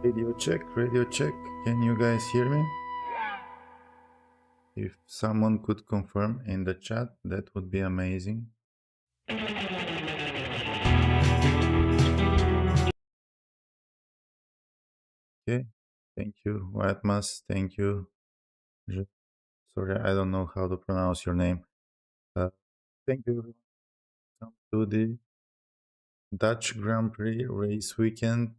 Radio check, radio check. Can you guys hear me? If someone could confirm in the chat, that would be amazing. Okay, thank you. Watmas, thank you. Sorry, I don't know how to pronounce your name. Thank you. Welcome to the Dutch Grand Prix race weekend.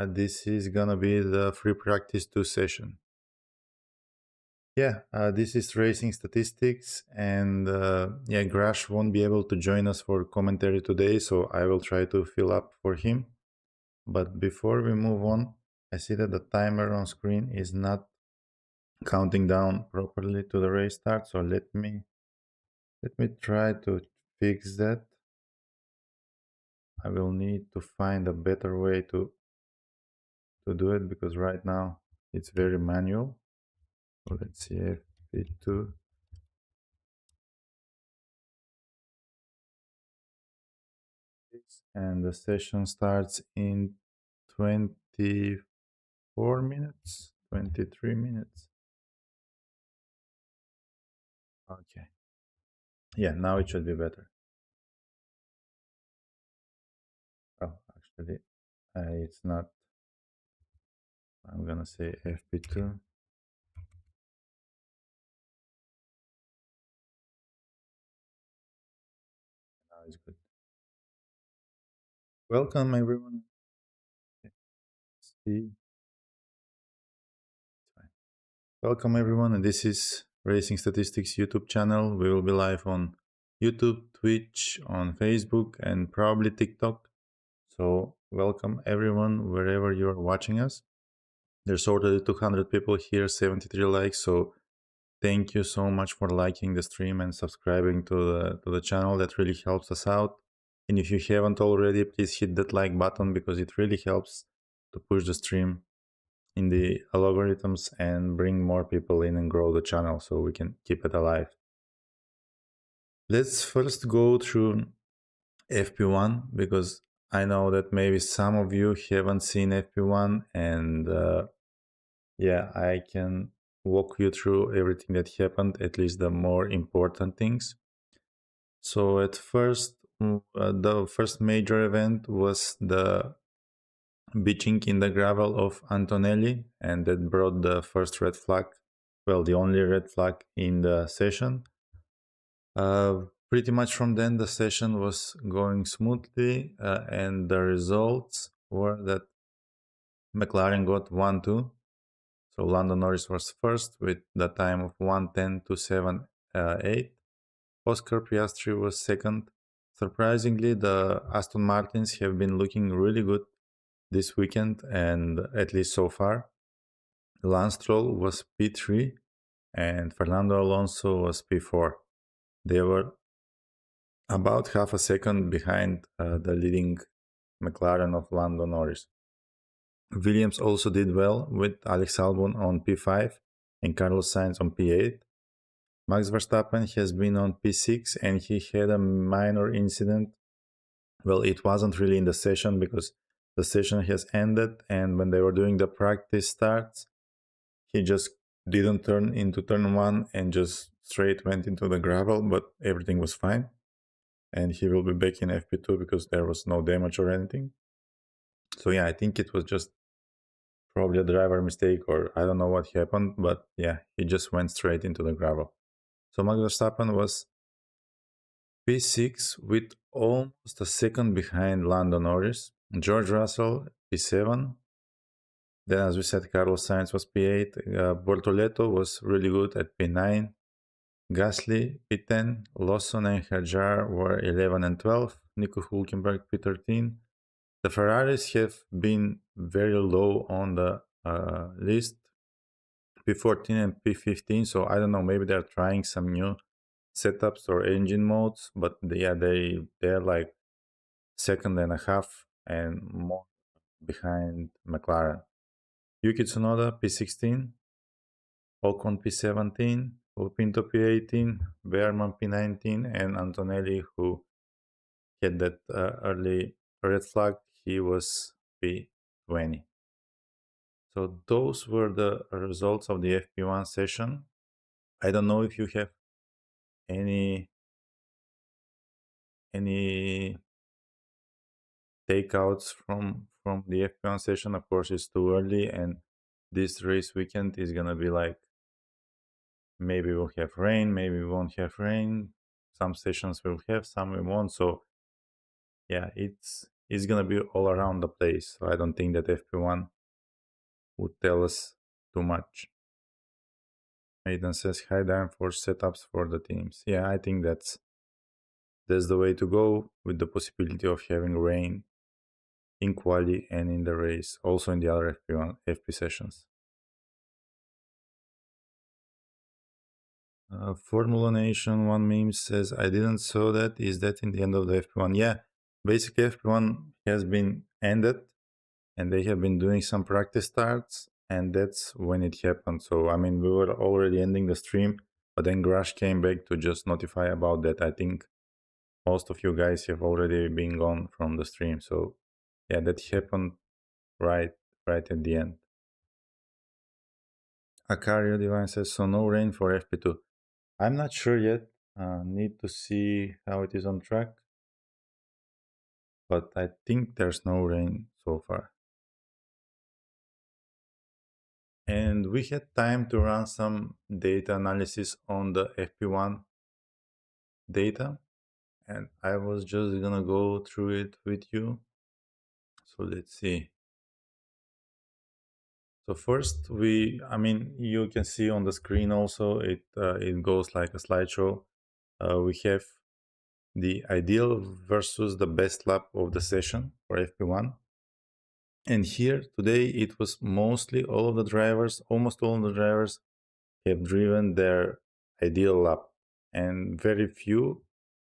This is gonna be the free practice 2 session. Yeah, this is racing statistics, and yeah, Grash won't be able to join us for commentary today, so I will try to fill up for him. But before we move on, I see that the timer on screen is not counting down properly to the race start, so let me try to fix that. I will need to find a better way to do it because right now it's very manual. So let's see, FP2. And the session starts in 24 minutes, 23 minutes. Okay. Yeah, now it should be better. Oh, actually, it's not. I'm gonna say FP2. Now it's good. Welcome, everyone. See, fine. Welcome, everyone, and this is Racing Statistics YouTube channel. We will be live on YouTube, Twitch, on Facebook, and probably TikTok. So, welcome, everyone, wherever you are watching us. There's already 200 people here, 73 likes. So thank you so much for liking the stream and subscribing to the channel. That really helps us out. And if you haven't already, please hit that like button because it really helps to push the stream in the algorithms and bring more people in and grow the channel so we can keep it alive. Let's first go through FP1 because I know that maybe some of you haven't seen FP1 and yeah, I can walk you through everything that happened, at least the more important things. So at first, the first major event was the beaching in the gravel of Antonelli, and that brought the first red flag, well, the only red flag in the session. Pretty much from then, the session was going smoothly, and the results were that McLaren got 1-2. So Lando Norris was first with the time of 1:10.27.8. Oscar Piastri was second. Surprisingly, the Aston Martins have been looking really good this weekend, and at least so far. Lance Stroll was P3 and Fernando Alonso was P4. They were about half a second behind the leading McLaren of Lando Norris. Williams also did well with Alex Albon on P5 and Carlos Sainz on P8. Max Verstappen has been on P6 and he had a minor incident. Well, it wasn't really in the session because the session has ended, and when they were doing the practice starts, he just didn't turn into turn 1 and just straight went into the gravel, but everything was fine. And he will be back in FP2 because there was no damage or anything. So yeah, I think it was just probably a driver mistake or I don't know what happened, but yeah, he just went straight into the gravel. So Max Verstappen was P6 with almost a second behind Lando Norris. George Russell P7. Then, as we said, Carlos Sainz was P8. Bortoleto was really good at P9. Gasly P10. Lawson and Hajar were 11 and 12. Nico Hulkenberg P13. The Ferraris have been very low on the list, P14 and P15. So I don't know, maybe they're trying some new setups or engine modes, but yeah, they're like second and a half and more behind McLaren. Yuki Tsunoda P16, Ocon P17, Pinto P18, Behrman P19, and Antonelli, who had that early red flag, he was P20. So those were the results of the FP1 session. I don't know if you have any any takeouts from the F1 session. Of course, it's too early, and this race weekend is gonna be like maybe we'll have rain, maybe we won't have rain. Some sessions will have, some we won't. So yeah, it's gonna be all around the place. So I don't think that FP1 would tell us too much. Maiden says high downforce setups for the teams. Yeah, I think that's the way to go, with the possibility of having rain in quali and in the race, also in the other FP1 FP sessions. Formula Nation one meme says, I didn't saw that. Is that in the end of the FP1? Yeah, basically FP1 has been ended and they have been doing some practice starts, and that's when it happened. So, I mean, we were already ending the stream, but then Grash came back to just notify about that. I think most of you guys have already been gone from the stream. So, yeah, that happened right right at the end. Acario Divine says, so no rain for FP2. I'm not sure yet. Need to see how it is on track. But I think there's no rain so far. And we had time to run some data analysis on the FP1 data. And I was just gonna go through it with you. So let's see. So first, I mean, you can see on the screen also, it goes like a slideshow. We have the ideal versus the best lap of the session for FP1. And here today, it was mostly all of the drivers, almost all of the drivers have driven their ideal lap, and very few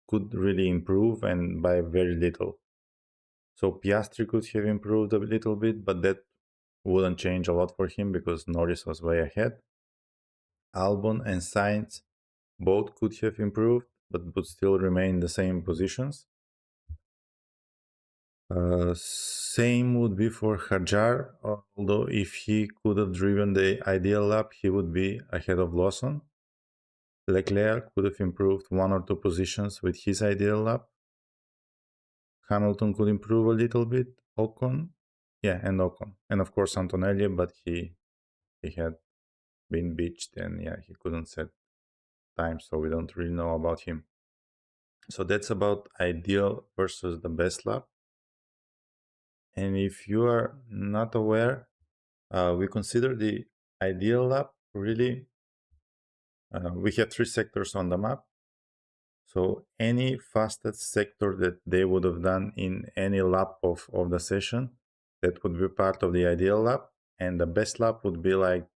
could really improve, and by very little. So Piastri could have improved a little bit, but that wouldn't change a lot for him because Norris was way ahead. Albon and Sainz both could have improved, but would still remain in the same positions. Same would be for Hajar, although if he could have driven the ideal lap, he would be ahead of Lawson. Leclerc could have improved 1 or 2 positions with his ideal lap. Hamilton could improve a little bit. Ocon, yeah, and Ocon, and of course Antonelli, but he had been beached, and yeah, he couldn't set time, so we don't really know about him. So that's about ideal versus the best lap. And if you are not aware, we consider the ideal lap really. We have 3 sectors on the map. So any fastest sector that they would have done in any lap of the session, that would be part of the ideal lap. And the best lap would be like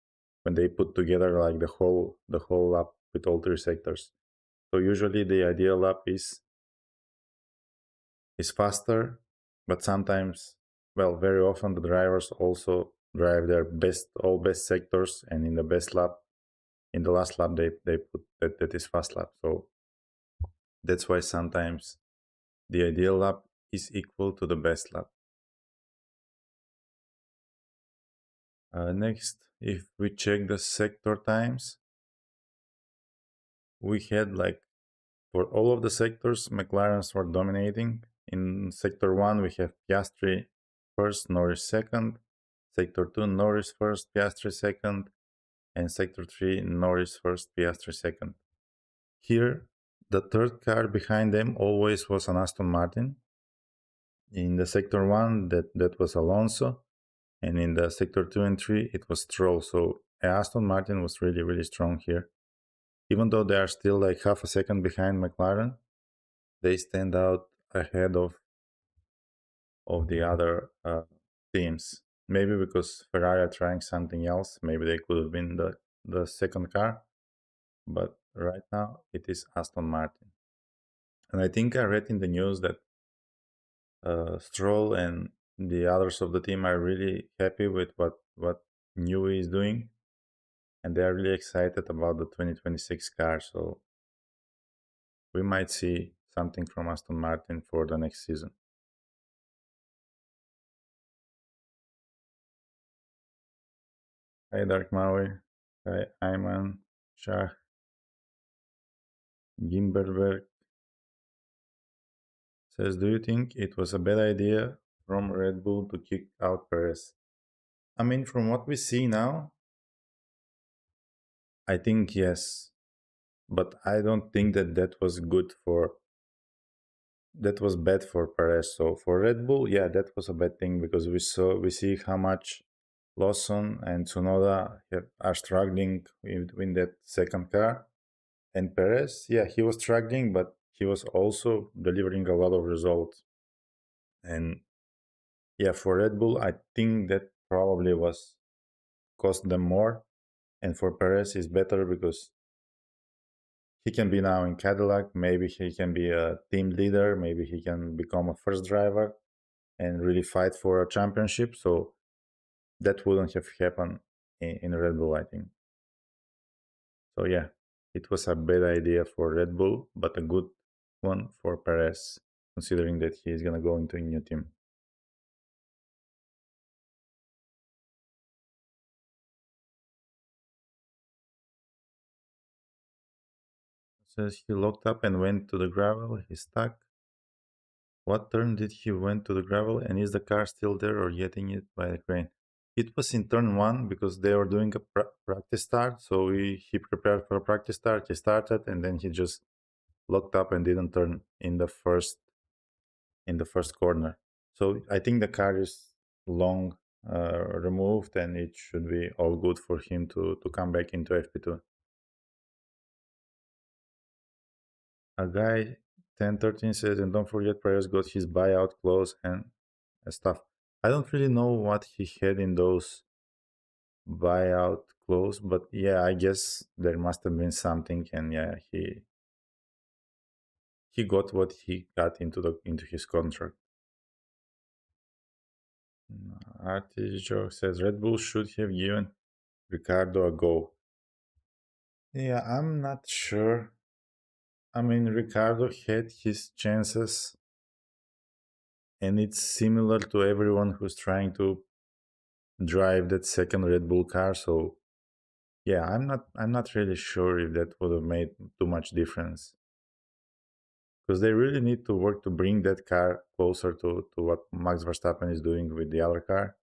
when they put together like the whole lap with all 3 sectors. So usually the ideal lap is faster, but sometimes, well, very often the drivers also drive their best sectors, and in the best lap, in the last lap they put that is fast lap. So that's why sometimes the ideal lap is equal to the best lap. Next, if we check the sector times, we had like for all of the sectors, McLarens were dominating. In sector 1, we have Piastri first, Norris second. Sector 2, Norris first, Piastri second. And sector 3, Norris first, Piastri second. Here, the third car behind them always was an Aston Martin. In the sector 1, that was Alonso. And in the sector 2 and 3, it was Stroll. So Aston Martin was really, really strong here. Even though they are still like half a second behind McLaren, they stand out ahead of the other teams. Maybe because Ferrari are trying something else. Maybe they could have been the second car. But right now, it is Aston Martin. And I think I read in the news that Stroll and the others of the team are really happy with what Newey is doing, and they are really excited about the 2026 car. So we might see something from Aston Martin for the next season. Hi Dark Maui. Hi Ayman. Shah. Gimberberg says, do you think it was a bad idea from Red Bull to kick out Perez? I mean, from what we see now, I think yes. But I don't think that that was bad for Perez. So for Red Bull, yeah, that was a bad thing because we see how much Lawson and Tsunoda are struggling in that second car. And Perez, yeah, he was struggling, but he was also delivering a lot of results. And yeah, for Red Bull, I think that probably was cost them more. And for Perez, is better because he can be now in Cadillac. Maybe he can be a team leader. Maybe he can become a first driver and really fight for a championship. So that wouldn't have happened in Red Bull, I think. So yeah, it was a bad idea for Red Bull, but a good one for Perez, considering that he is gonna go into a new team. Says he locked up and went to the gravel. He stuck. What turn did he went to the gravel? And is the car still there or getting it by the crane? It was in turn one because they were doing a practice start. So he prepared for a practice start. He started and then he just locked up and didn't turn in the first corner. So I think the car is long removed and it should be all good for him to come back into FP2. A guy 1013 says, and don't forget, Perez got his buyout clause and stuff. I don't really know what he had in those buyout clause, but yeah, I guess there must have been something, and yeah, he got what he got into his contract. Artijo says Red Bull should have given Ricardo a go. Yeah, I'm not sure. I mean, Ricardo had his chances, and it's similar to everyone who's trying to drive that second Red Bull car. So yeah, I'm not really sure if that would have made too much difference because they really need to work to bring that car closer to what Max Verstappen is doing with the other car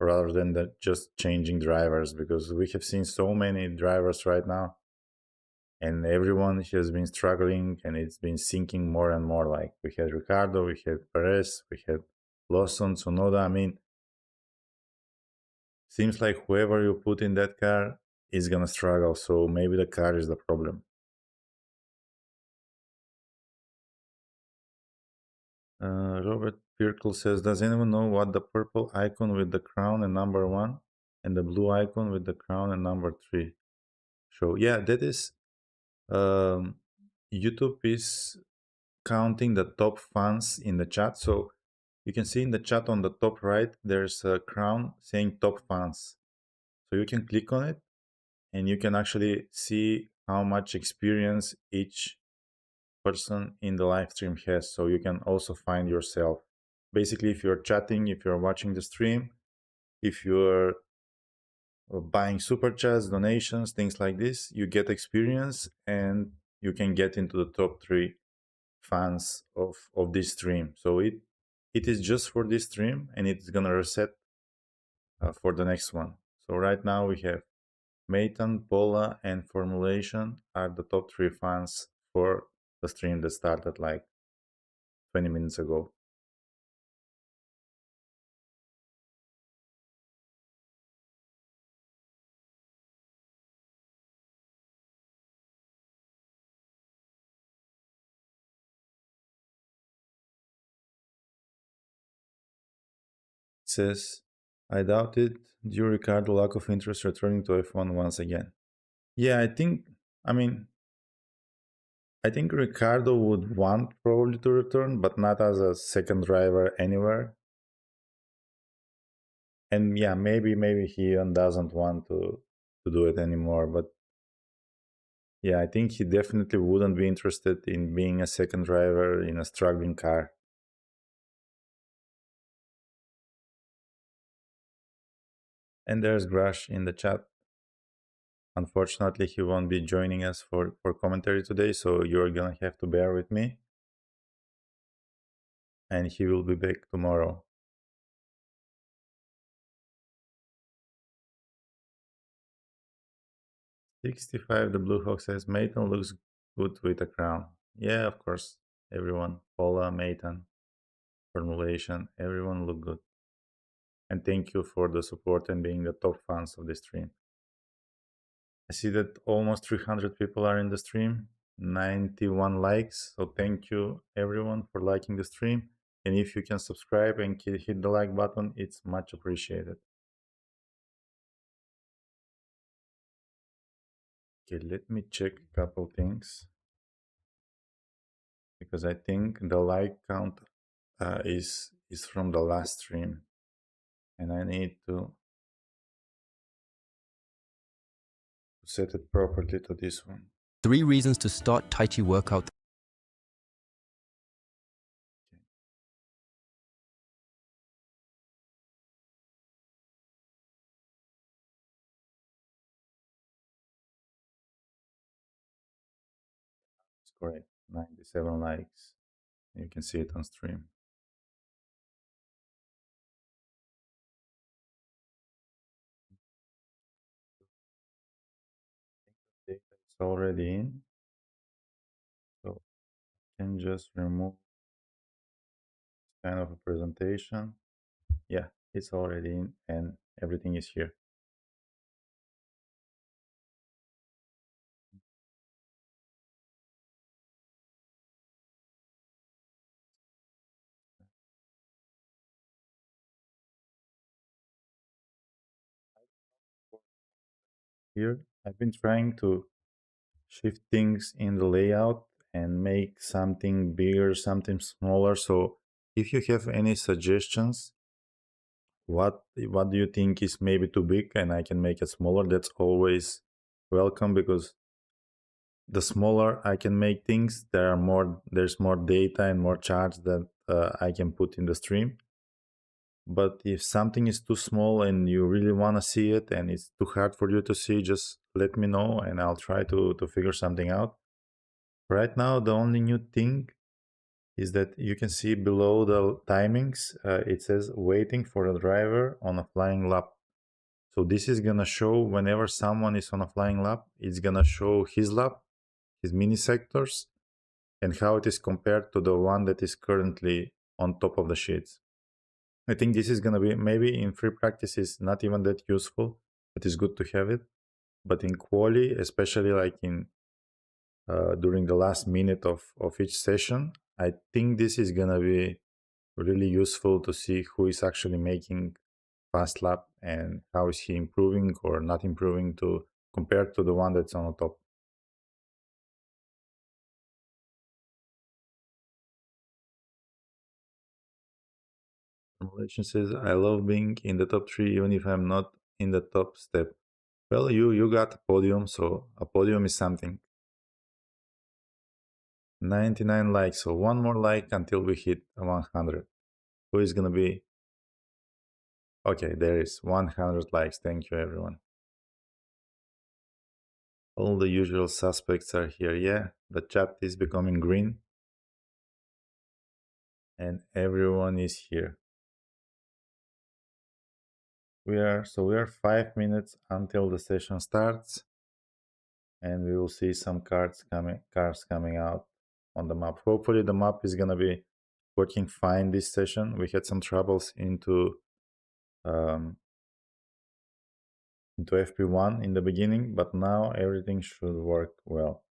rather than just changing drivers because we have seen so many drivers right now and everyone has been struggling and it's been sinking more and more. Like we had Ricardo, we had Perez, we had Lawson, Tsunoda. I mean, seems like whoever you put in that car is gonna struggle. So maybe the car is the problem. Robert Pirkle says, does anyone know what the purple icon with the crown and number one and the blue icon with the crown and number three show? Yeah, that is um, YouTube is counting the top fans in the chat. So you can see in the chat on the top right, there's a crown saying top fans. So you can click on it and you can actually see how much experience each person in the live stream has. So you can also find yourself. Basically, if you're chatting, if you're watching the stream, if you're buying super chats, donations, things like this, you get experience and you can get into the top three fans of this stream. So it is just for this stream and it's gonna reset for the next one. So right now we have Maitan, Paula, and Formulation are the top three fans for the stream that started like 20 minutes ago. It says, I doubt it, due Ricardo lack of interest returning to F1 once again. Yeah, I mean, I think Ricardo would want probably to return, but not as a second driver anywhere. And yeah, maybe he doesn't want to do it anymore. But yeah, I think he definitely wouldn't be interested in being a second driver in a struggling car. And there's Grash in the chat. Unfortunately, he won't be joining us for commentary today, so you're gonna have to bear with me. And he will be back tomorrow. 65, the Blue Hawk says, Maiden looks good with a crown. Yeah, of course. Everyone, Paula, Maiden, formulation, everyone look good. And thank you for the support and being the top fans of the stream. I see that almost 300 people are in the stream, 91 likes. So thank you everyone for liking the stream. And if you can subscribe and hit the like button, it's much appreciated. Okay, let me check a couple things because I think the like count is from the last stream, and I need to set it properly to this one. 3 reasons to start Tai Chi workout. It's correct. 97 likes. You can see it on stream. Data is already in, so I can just remove kind of a presentation. Yeah, it's already in and everything is here. Here, I've been trying to shift things in the layout and make something bigger, something smaller. So if you have any suggestions, what do you think is maybe too big and I can make it smaller, that's always welcome, because the smaller I can make things, there's more data and more charts that I can put in the stream. But if something is too small and you really want to see it and it's too hard for you to see, just let me know and I'll try to figure something out. Right now, the only new thing is that you can see below the timings, it says waiting for a driver on a flying lap. So this is gonna show whenever someone is on a flying lap, it's gonna show his lap, his mini sectors, and how it is compared to the one that is currently on top of the sheets. I think this is gonna be, maybe in free practice is not even that useful, but it's good to have it. But in quali, especially like in during the last minute of each session, I think this is gonna be really useful to see who is actually making fast lap and how is he improving or not improving to compared to the one that's on the top. Formulation says, I love being in the top 3 even if I'm not in the top step. Well, you got a podium, so a podium is something. 99 likes, so one more like until we hit 100. Who is gonna be? Okay, there is 100 likes. Thank you, everyone. All the usual suspects are here. Yeah, the chat is becoming green. And everyone is here. We are 5 minutes until the session starts, and we will see some cars coming out on the map. Hopefully the map is gonna be working fine this session. We had some troubles into FP1 in the beginning, but now everything should work well.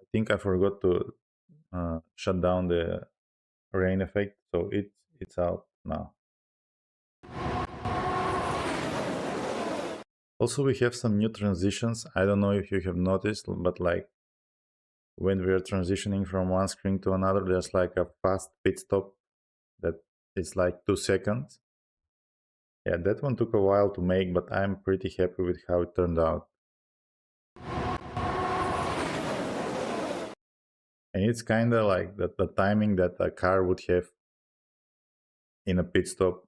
I think I forgot to shut down the rain effect, so it's out now. Also, we have some new transitions. I don't know if you have noticed, but like when we are transitioning from one screen to another, there's like a fast pit stop that is like 2 seconds. Yeah, that one took a while to make, but I'm pretty happy with how it turned out. And it's kind of like the timing that a car would have in a pit stop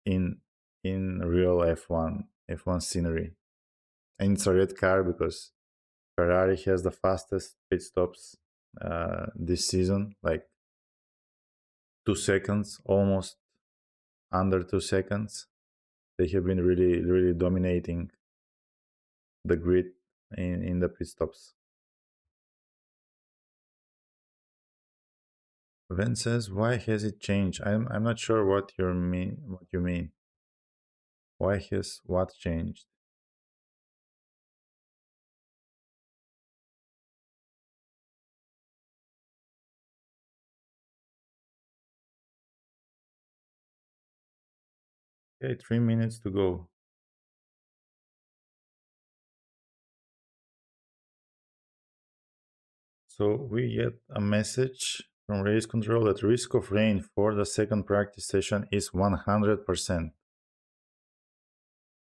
in real F1 scenery. And it's a red car because Ferrari has the fastest pit stops this season, like 2 seconds, almost under 2 seconds. They have been really dominating the grid in the pit stops. Ven says, "Why has it changed?" I'm not sure what you mean. What you mean? Why has what changed? Okay, 3 minutes to go. So we get a message from race control that risk of rain for the second practice session is 100%.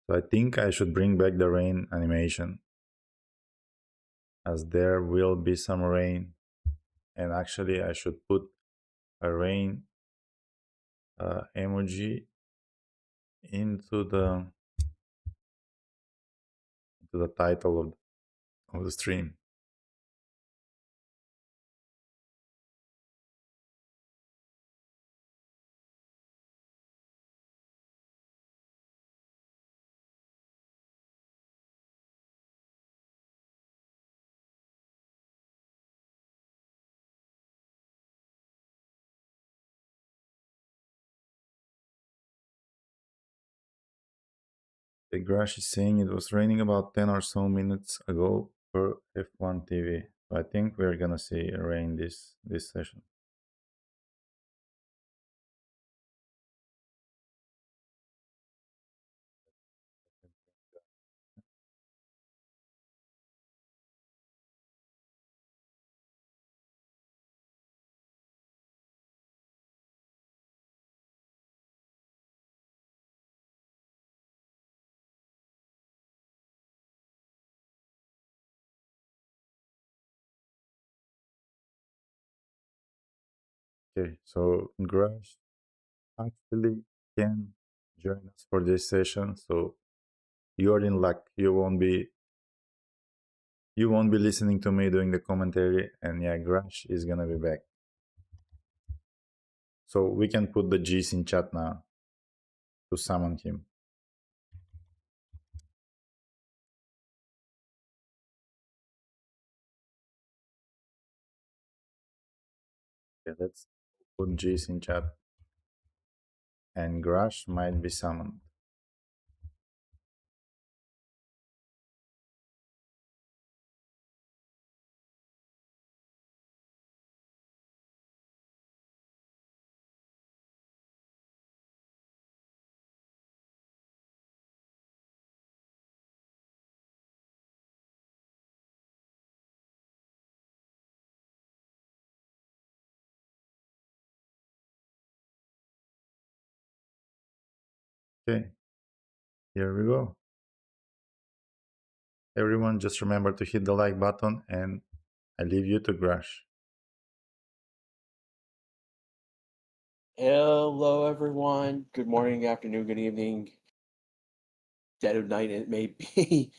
So I think I should bring back the rain animation, as there will be some rain. And actually I should put a rain emoji into the title of the stream. The Grash is saying it was raining about 10 or so minutes ago per F1 TV. So I think we're gonna see rain this session. Okay, so Grash actually can join us for this session. So you're in luck. You won't be listening to me doing the commentary, and yeah, Grash is gonna be back. So we can put the G's in chat now to summon him. Okay, let's put G's in chat, and Grash might be summoned. Okay, here we go. Everyone, just remember to hit the like button, and I leave you to Grash. Hello, everyone. Good morning, afternoon, good evening, dead of night it may be.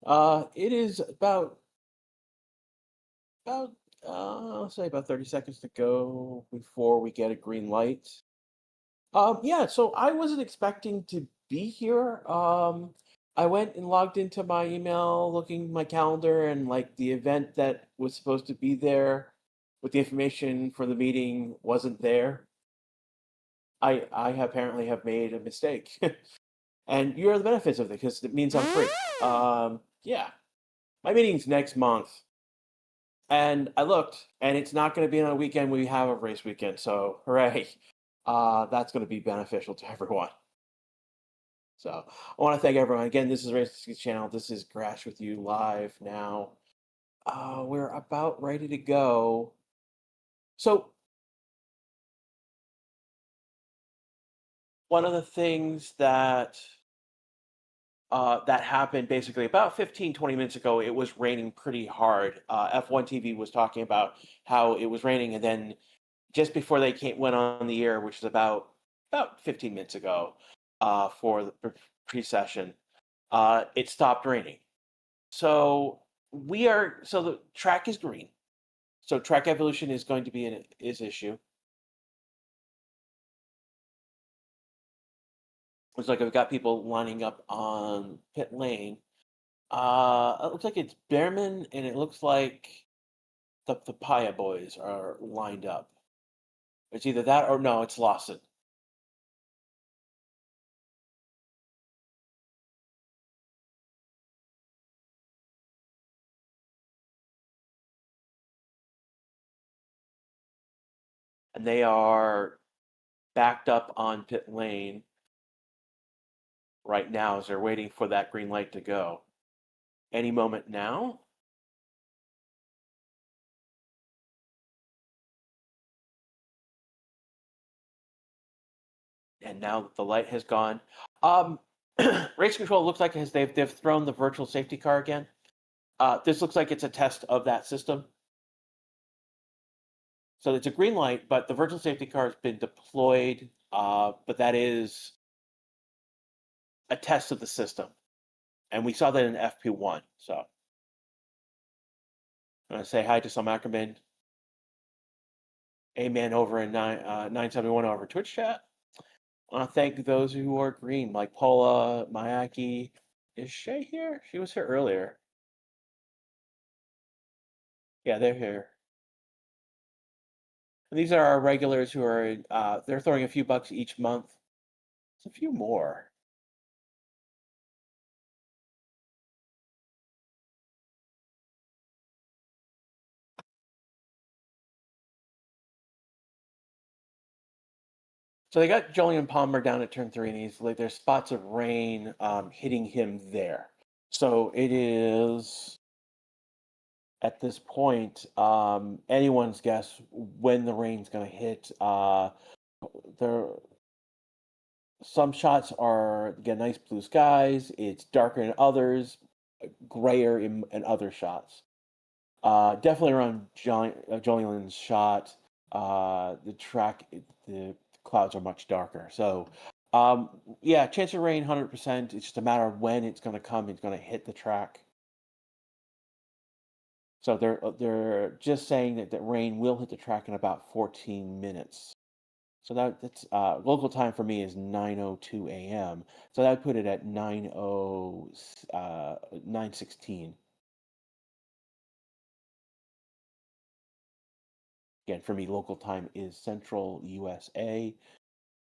It is about I'll say about 30 seconds to go before we get a green light. Yeah, so I wasn't expecting to be here. I went and logged into my email, looking at my calendar, and like the event that was supposed to be there with the information for the meeting wasn't there. I apparently have made a mistake. And you are the benefits of it because it means I'm free. Yeah, my meeting's next month, and I looked, and it's not going to be on a weekend we have a race weekend. So hooray! That's going to be beneficial to everyone. So I want to thank everyone again. This is Race Channel. This is Crash with you live now. We're about ready to go. So one of the things that that happened basically about 15, 20 minutes ago. It was raining pretty hard. F1 TV was talking about how it was raining, and then just before they went on the air, which is about 15 minutes ago, for the pre-session, it stopped raining. So so the track is green. So track evolution is going to be an issue. Looks like I've got people lining up on pit lane. It looks like it's Behrman, and it looks like the Paya boys are lined up. It's either that or no, it's Lawson. And they are backed up on pit lane right now as they're waiting for that green light to go. Any moment now. And now that the light has gone, um, race control looks like they've thrown the virtual safety car again. This looks like it's a test of that system. So it's a green light, but the virtual safety car has been deployed. But that is a test of the system, and we saw that in FP1. So I'm gonna say hi to some Ackerman. Amen over in 971 over Twitch chat. I want to thank those who are green, like Paula Mayaki. Is Shay here? She was here earlier. Yeah, they're here. And these are our regulars who are they're throwing a few bucks each month. It's a few more. So they got Julian Palmer down at turn 3, and he's like there's spots of rain hitting him there. So it is at this point anyone's guess when the rain's going to hit. There, some shots are get nice blue skies. It's darker in others, grayer in other shots. Definitely around Jolene's shot, the clouds are much darker. So, yeah, chance of rain, 100%. It's just a matter of when it's going to come. It's going to hit the track. So they're just saying that rain will hit the track in about 14 minutes. So that's local time for me is 9:02 a.m. So that would put it at 9:16. Again, for me, local time is Central USA.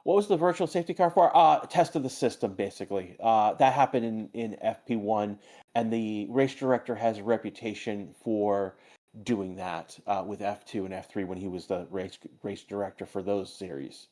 What was the virtual safety car for? Test of the system, basically. That happened in FP1, and the race director has a reputation for doing that with F2 and F3 when he was the race director for those series.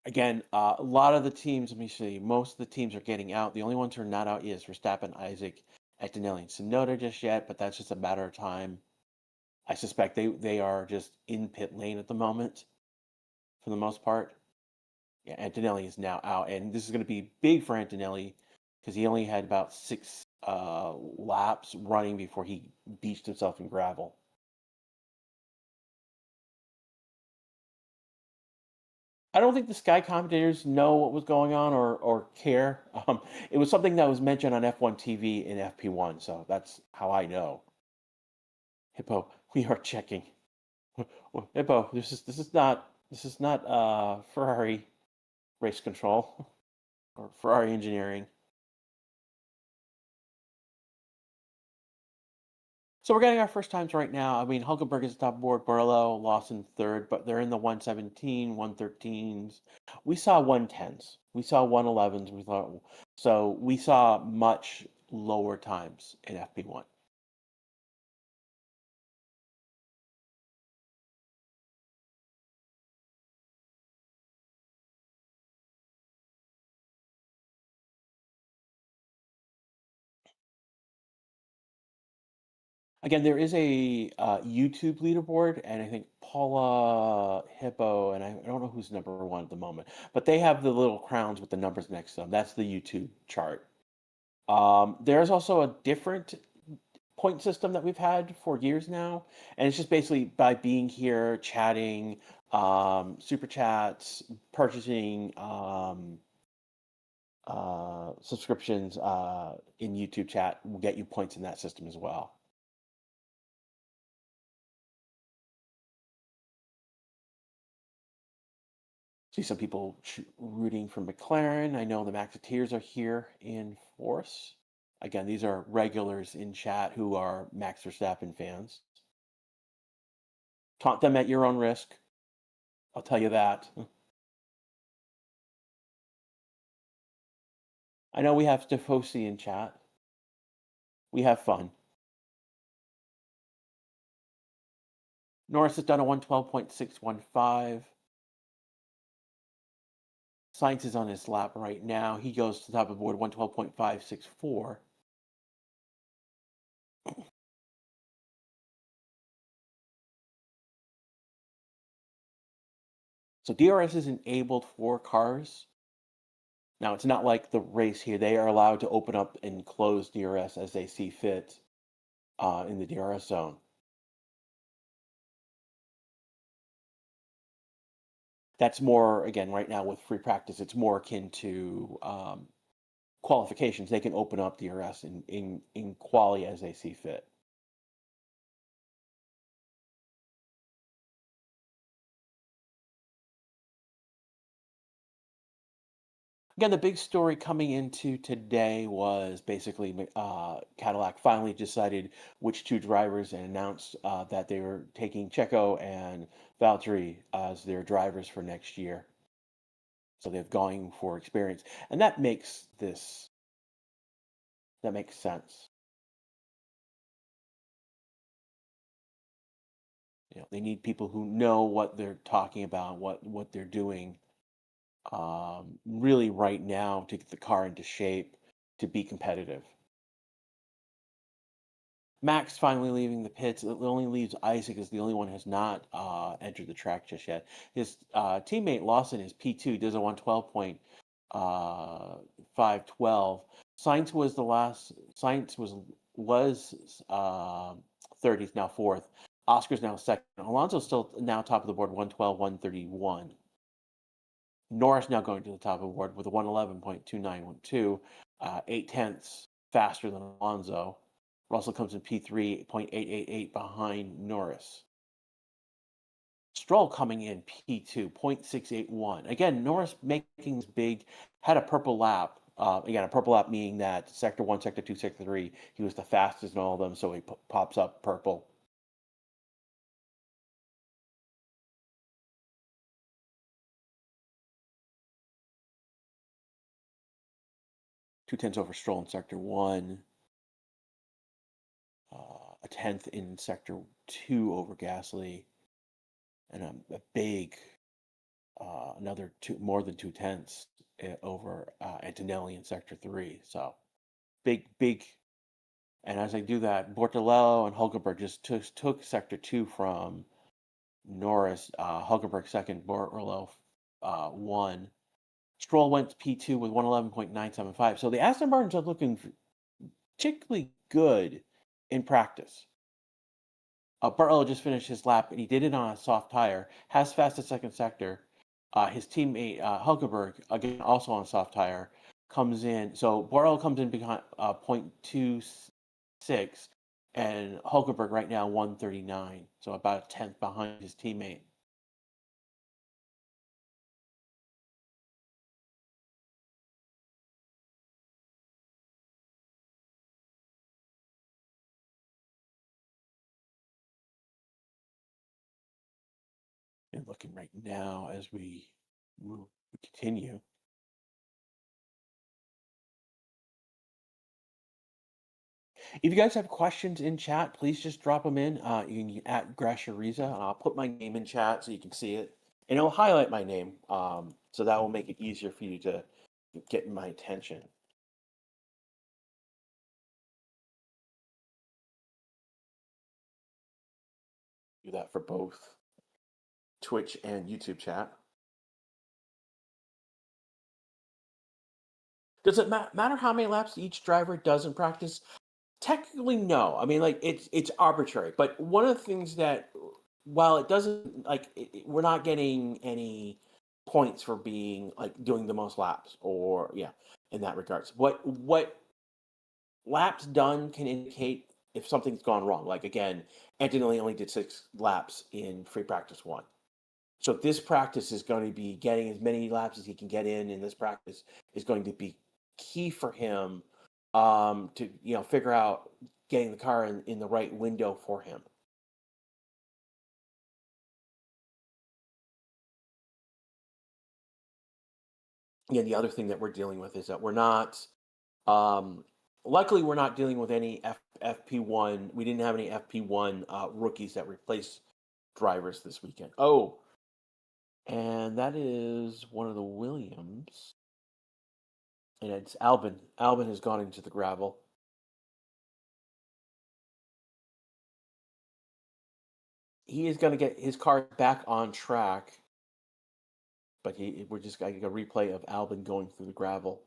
Again, a lot of the teams, let me see, most of the teams are getting out. The only ones who are not out is Verstappen, Isaac, Antonelli, and Tsunoda just yet, but that's just a matter of time. I suspect they are just in pit lane at the moment, for the most part. Yeah, Antonelli is now out, and this is going to be big for Antonelli because he only had about 6 laps running before he beached himself in gravel. I don't think the Sky commentators know what was going on or care. It was something that was mentioned on F1 TV in FP1, so that's how I know. Hippo, we are checking. Hippo, this is not Ferrari race control or Ferrari engineering. So we're getting our first times right now. I mean, Hulkenberg is top board, Burlow, Lawson third, but they're in the 117, 113s. We saw 110s. We saw 111s. We saw much lower times in FP1. Again, there is a YouTube leaderboard, and I think Paula Hippo, and I don't know who's number one at the moment, but they have the little crowns with the numbers next to them. That's the YouTube chart. There's also a different point system that we've had for years now, and it's just basically by being here, chatting, super chats, purchasing subscriptions in YouTube chat will get you points in that system as well. See some people rooting for McLaren. I know the Maxiteers are here in force. Again, these are regulars in chat who are Max Verstappen fans. Taunt them at your own risk. I'll tell you that. I know we have Tifosi in chat. We have fun. Norris has done a 112.615. Sainz is on his lap right now. He goes to the top of the board 112.564. So DRS is enabled for cars. Now, it's not like the race here. They are allowed to open up and close DRS as they see fit in the DRS zone. That's more, again, right now with free practice, it's more akin to qualifications. They can open up DRS in quali as they see fit. Again, the big story coming into today was basically Cadillac finally decided which two drivers and announced that they were taking Checo and Valtteri as their drivers for next year. So they're going for experience, and that makes sense. You know, they need people who know what they're talking about, what they're doing, really right now to get the car into shape to be competitive. Max finally leaving the pits. It only leaves Isaac as the only one who has not entered the track just yet. His teammate Lawson is P2, does a 112.512. Sainz was the last. Sainz was 30th, now fourth. Oscar's now second. Alonso's still now top of the board, 112.131. Norris now going to the top of the board with a 111.2912, 8/10ths faster than Alonso. Russell comes in P3, 0.888 behind Norris. Stroll coming in P2, 0.681. Again, Norris making this big, had a purple lap. Again, a purple lap meaning that Sector 1, Sector 2, Sector 3, he was the fastest in all of them, so he pops up purple. Two tenths over Stroll in Sector 1. A tenth in Sector 2 over Gasly. And a big, another more than 2/10ths over Antonelli in Sector 3. So big. And as I do that, Bortolello and Hulkenberg just took Sector 2 from Norris. Hulkenberg second, Bortolello one. Stroll went to P2 with 111.975. So the Aston Martins are looking particularly good in practice. Bartolo just finished his lap, and he did it on a soft tire. Has fastest second sector. His teammate Hulkenberg, again also on a soft tire, comes in. So Bartolo comes in behind 0.26, and Hulkenberg right now 139. So about a tenth behind his teammate. And looking right now as we continue. If you guys have questions in chat, please just drop them in. You can at Grashariza, and I'll put my name in chat so you can see it. And it'll highlight my name, so that will make it easier for you to get my attention. Do that for both Twitch and YouTube chat. Does it matter how many laps each driver does in practice? Technically, no. I mean, like it's arbitrary. But one of the things that, while it doesn't like, we're not getting any points for being like doing the most laps, or yeah, in that regards. What laps done can indicate if something's gone wrong. Like again, Antonelli only did 6 laps in free practice 1. So this practice is going to be getting as many laps as he can get in this practice is going to be key for him, to figure out getting the car in the right window for him. Yeah, the other thing that we're dealing with is that we're not, um, luckily we're not dealing with any FP1. We didn't have any FP1 rookies that replaced drivers this weekend. Oh, and that is one of the Williams. And it's Albin. Albin has gone into the gravel. He is going to get his car back on track, but we're just getting a replay of Albin going through the gravel.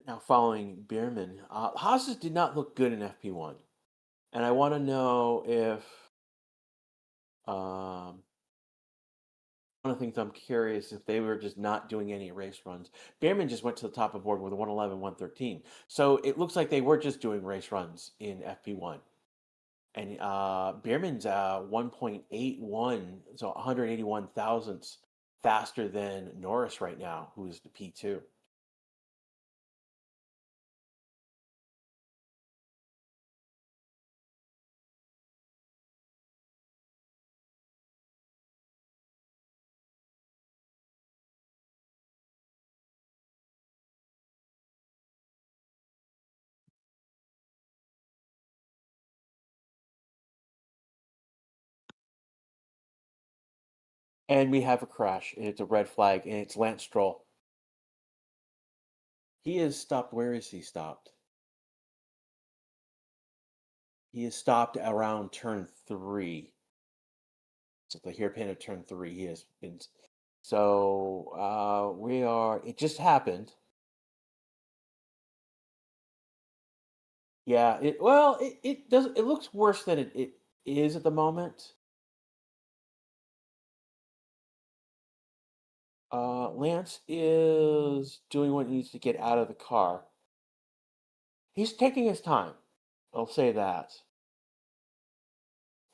Now following Bierman, Haas's did not look good in FP1, and I want to know if one of the things I'm curious if they were just not doing any race runs. Bierman just went to the top of board with a 111, 113, so it looks like they were just doing race runs in FP1. And Bierman's 1.81, so 181 thousandths faster than Norris right now, who is the P2. And we have a crash, and it's a red flag, and it's Lance Stroll. He is stopped. Where is he stopped? He is stopped around turn 3. So the hairpin of turn 3, he has been. So we are. It just happened. Yeah. It does. It looks worse than it is at the moment. Lance is doing what he needs to get out of the car. He's taking his time. I'll say that.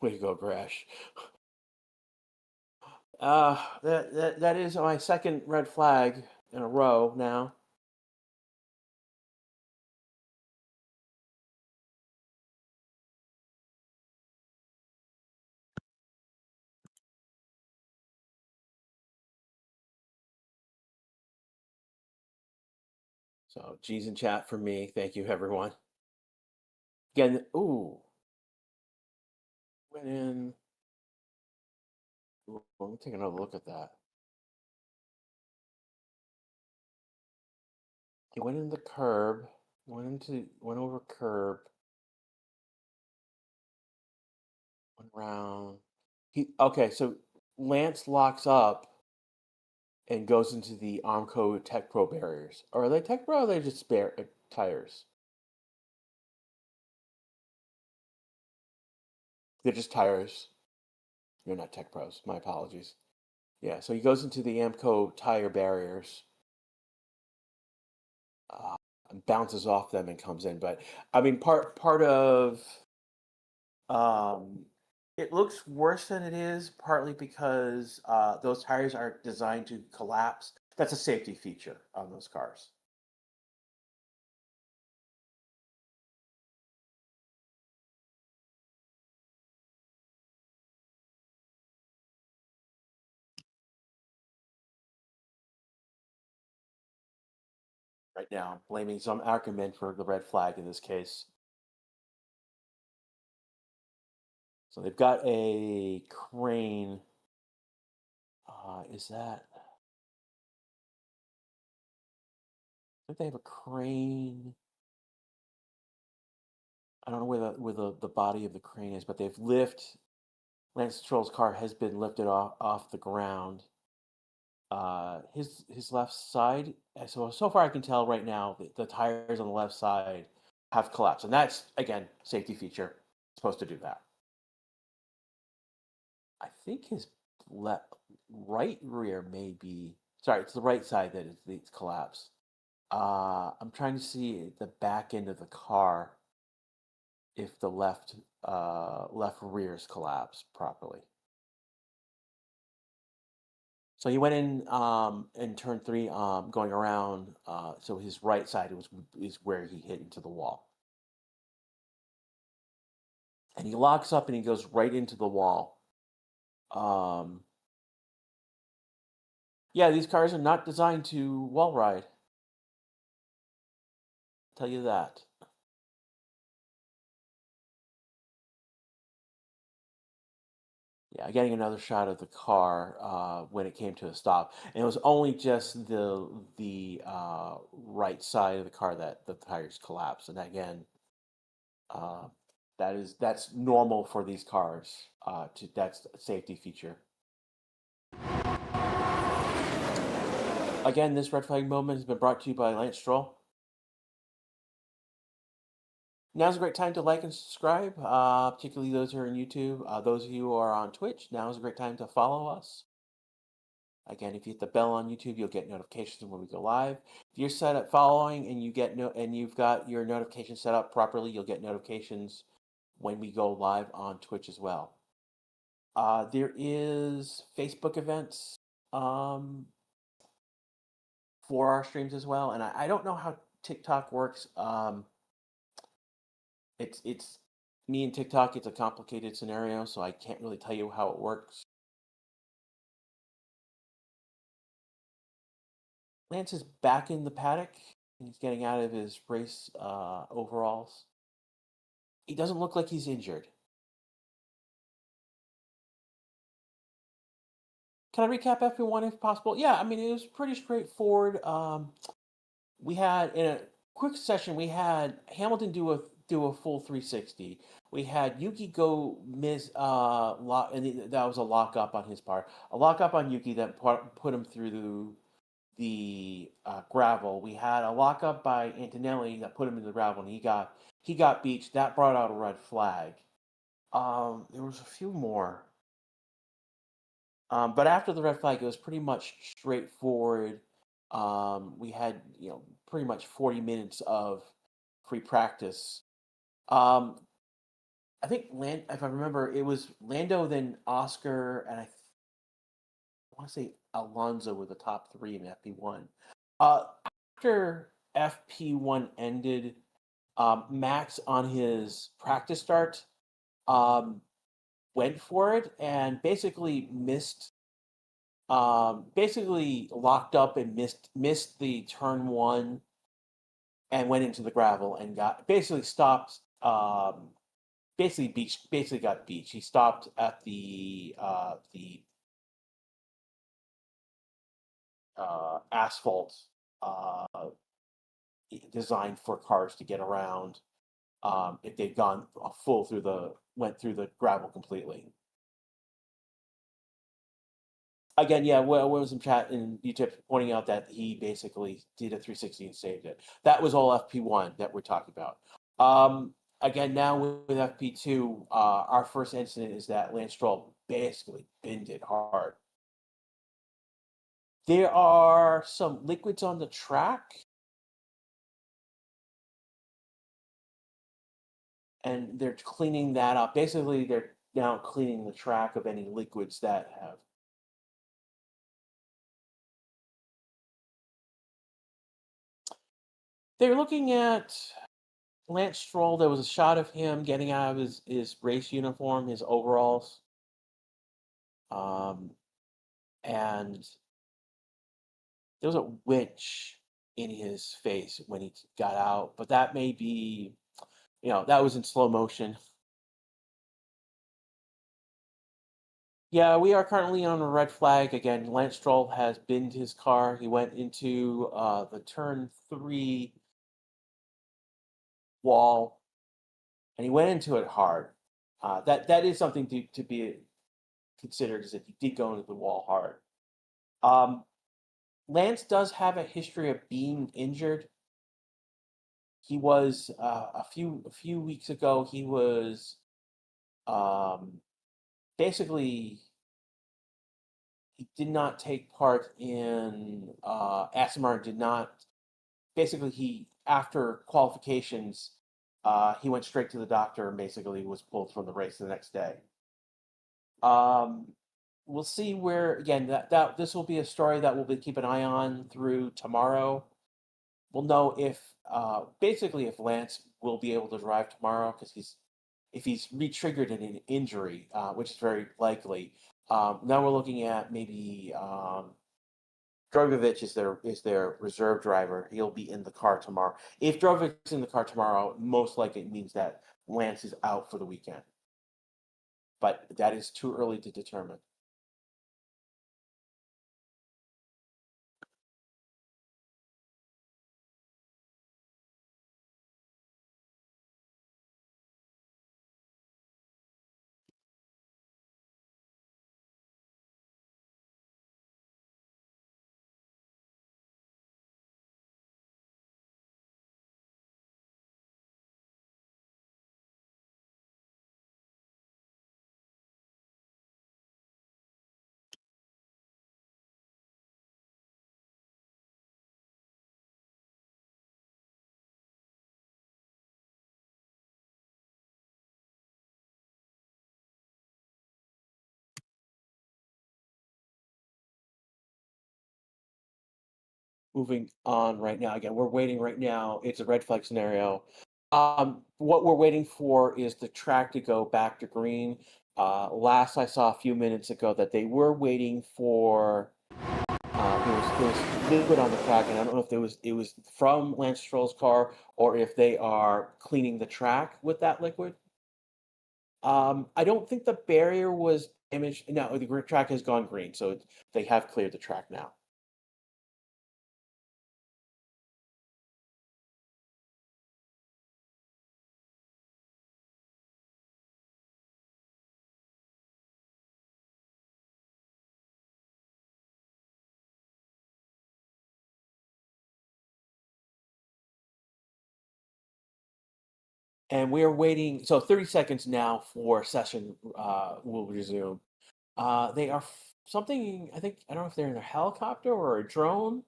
Way to go, Gresh. That is my second red flag in a row now. So G's in chat for me. Thank you, everyone. Again, ooh, went in. Ooh, let me take another look at that. He went in the curb. Went over curb. Went around. Okay. So Lance locks up and goes into the Armco Tech Pro barriers. Or are they Tech Pro, or are they just spare tires? They're just tires. You're not Tech Pros. My apologies. Yeah, so he goes into the Amco tire barriers, and bounces off them and comes in. But I mean, part of, um, it looks worse than it is, partly because those tires are designed to collapse. That's a safety feature on those cars. Right now, blaming some argument for the red flag in this case. So they've got a crane. Is that? I think they have a crane. I don't know where the body of the crane is, but Lance Stroll's car has been lifted off the ground. His left side. So far I can tell right now the tires on the left side have collapsed, and that's again safety feature. It's supposed to do that. I think his right rear may be. Sorry, it's the right side that it's collapsed. I'm trying to see the back end of the car if the left rear's collapsed properly. So he went in turn 3, going around. So his right side is where he hit into the wall, and he locks up and he goes right into the wall. Yeah, these cars are not designed to wall ride. I'll tell you that. Yeah, getting another shot of the car when it came to a stop, and it was only just the right side of the car that the tires collapsed, and again, uh, that's normal for these cars. That's a safety feature. Again, this red flag moment has been brought to you by Lance Stroll. Now's a great time to like and subscribe, particularly those who are on YouTube. Those of you who are on Twitch, now is a great time to follow us. Again, if you hit the bell on YouTube, you'll get notifications when we go live. If you're set up following and you've got your notifications set up properly, you'll get notifications when we go live on Twitch as well. There is Facebook events for our streams as well, and I don't know how TikTok works. It's me and TikTok. It's a complicated scenario, so I can't really tell you how it works. Lance is back in the paddock. He's getting out of his race overalls. He doesn't look like he's injured. Can I recap FP1 if possible? Yeah, I mean, it was pretty straightforward. We had in a quick session, we had Hamilton do a full 360. We had Yuki go miss lock, and that was a lock up on his part. A lock up on Yuki that put him through the gravel. We had a lock up by Antonelli that put him in the gravel, and he got beached. That brought out a red flag. There was a few more. But after the red flag, it was pretty much straightforward. We had, pretty much 40 minutes of free practice. I think if I remember, it was Lando, then Oscar, and I want to say Alonso were the top 3 in FP1. After FP1 ended, Max on his practice start went for it and basically basically locked up and missed the turn 1 and went into the gravel and got basically stopped. Basically got beached. He stopped at the asphalt uh, designed for cars to get around. If they'd gone went through the gravel completely. Again, yeah, well, was some chat in YouTube pointing out that he basically did a 360 and saved it. That was all FP1 that we're talking about. Again, now with FP2, our first incident is that Lance Stroll basically binned it hard. There are some liquids on the track, and they're cleaning that up. Basically, they're now cleaning the track of any liquids that have. They're looking at Lance Stroll. There was a shot of him getting out of his race uniform, his overalls. And there was a winch in his face when he got out, but that may be, that was in slow motion. Yeah, we are currently on a red flag. Again, Lance Stroll has binned his car. He went into the turn 3 wall and he went into it hard. That is something to be considered, is that he did go into the wall hard. Um, Lance does have a history of being injured. He was a few weeks ago. He was um, basically he did not take part in Aston Martin did not basically he after qualifications he went straight to the doctor and basically was pulled from the race the next day. Um, we'll see where again that this will be a story that we'll be keep an eye on through tomorrow. We'll know if basically if Lance will be able to drive tomorrow because if he's re-triggered in an injury, which is very likely. Now we're looking at maybe Drogovic is their reserve driver. He'll be in the car tomorrow. If Drogovic's in the car tomorrow, most likely it means that Lance is out for the weekend. But that is too early to determine. Moving on right now. Again, we're waiting right now. It's a red flag scenario. What we're waiting for is the track to go back to green. Last I saw a few minutes ago that they were waiting for there was liquid on the track, and I don't know if it was from Lance Stroll's car or if they are cleaning the track with that liquid. I don't think the barrier was damaged. No, the track has gone green, so they have cleared the track now. And we are waiting. So 30 seconds now for session will resume. They are something. I think I don't know if they're in a helicopter or a drone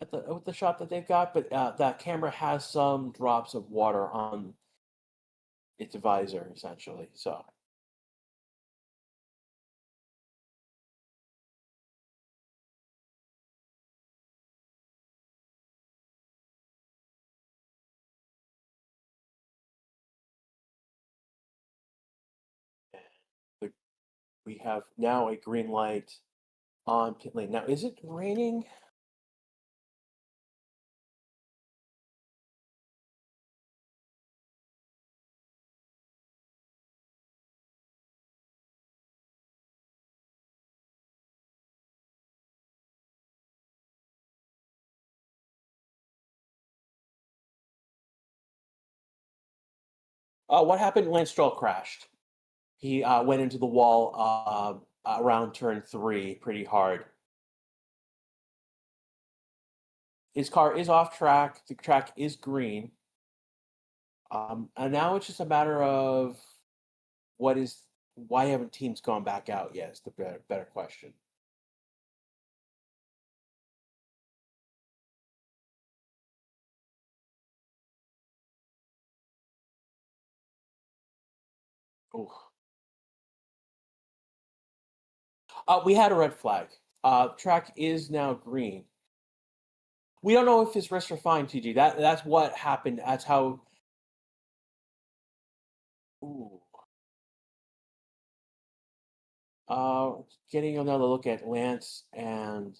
at the with the shot that they've got, but that camera has some drops of water on its visor, essentially. So the, we have now a green light on pit lane. Now, is it raining? What happened? Lance Stroll crashed. He went into the wall around turn 3 pretty hard. His car is off track. The track is green. And now it's just a matter of what is why haven't teams gone back out yet? Is the better question. Ooh. We had a red flag. Track is now green. We don't know if his wrists are fine, TG. That's what happened. That's how. Ooh. Uh, Getting another look at Lance and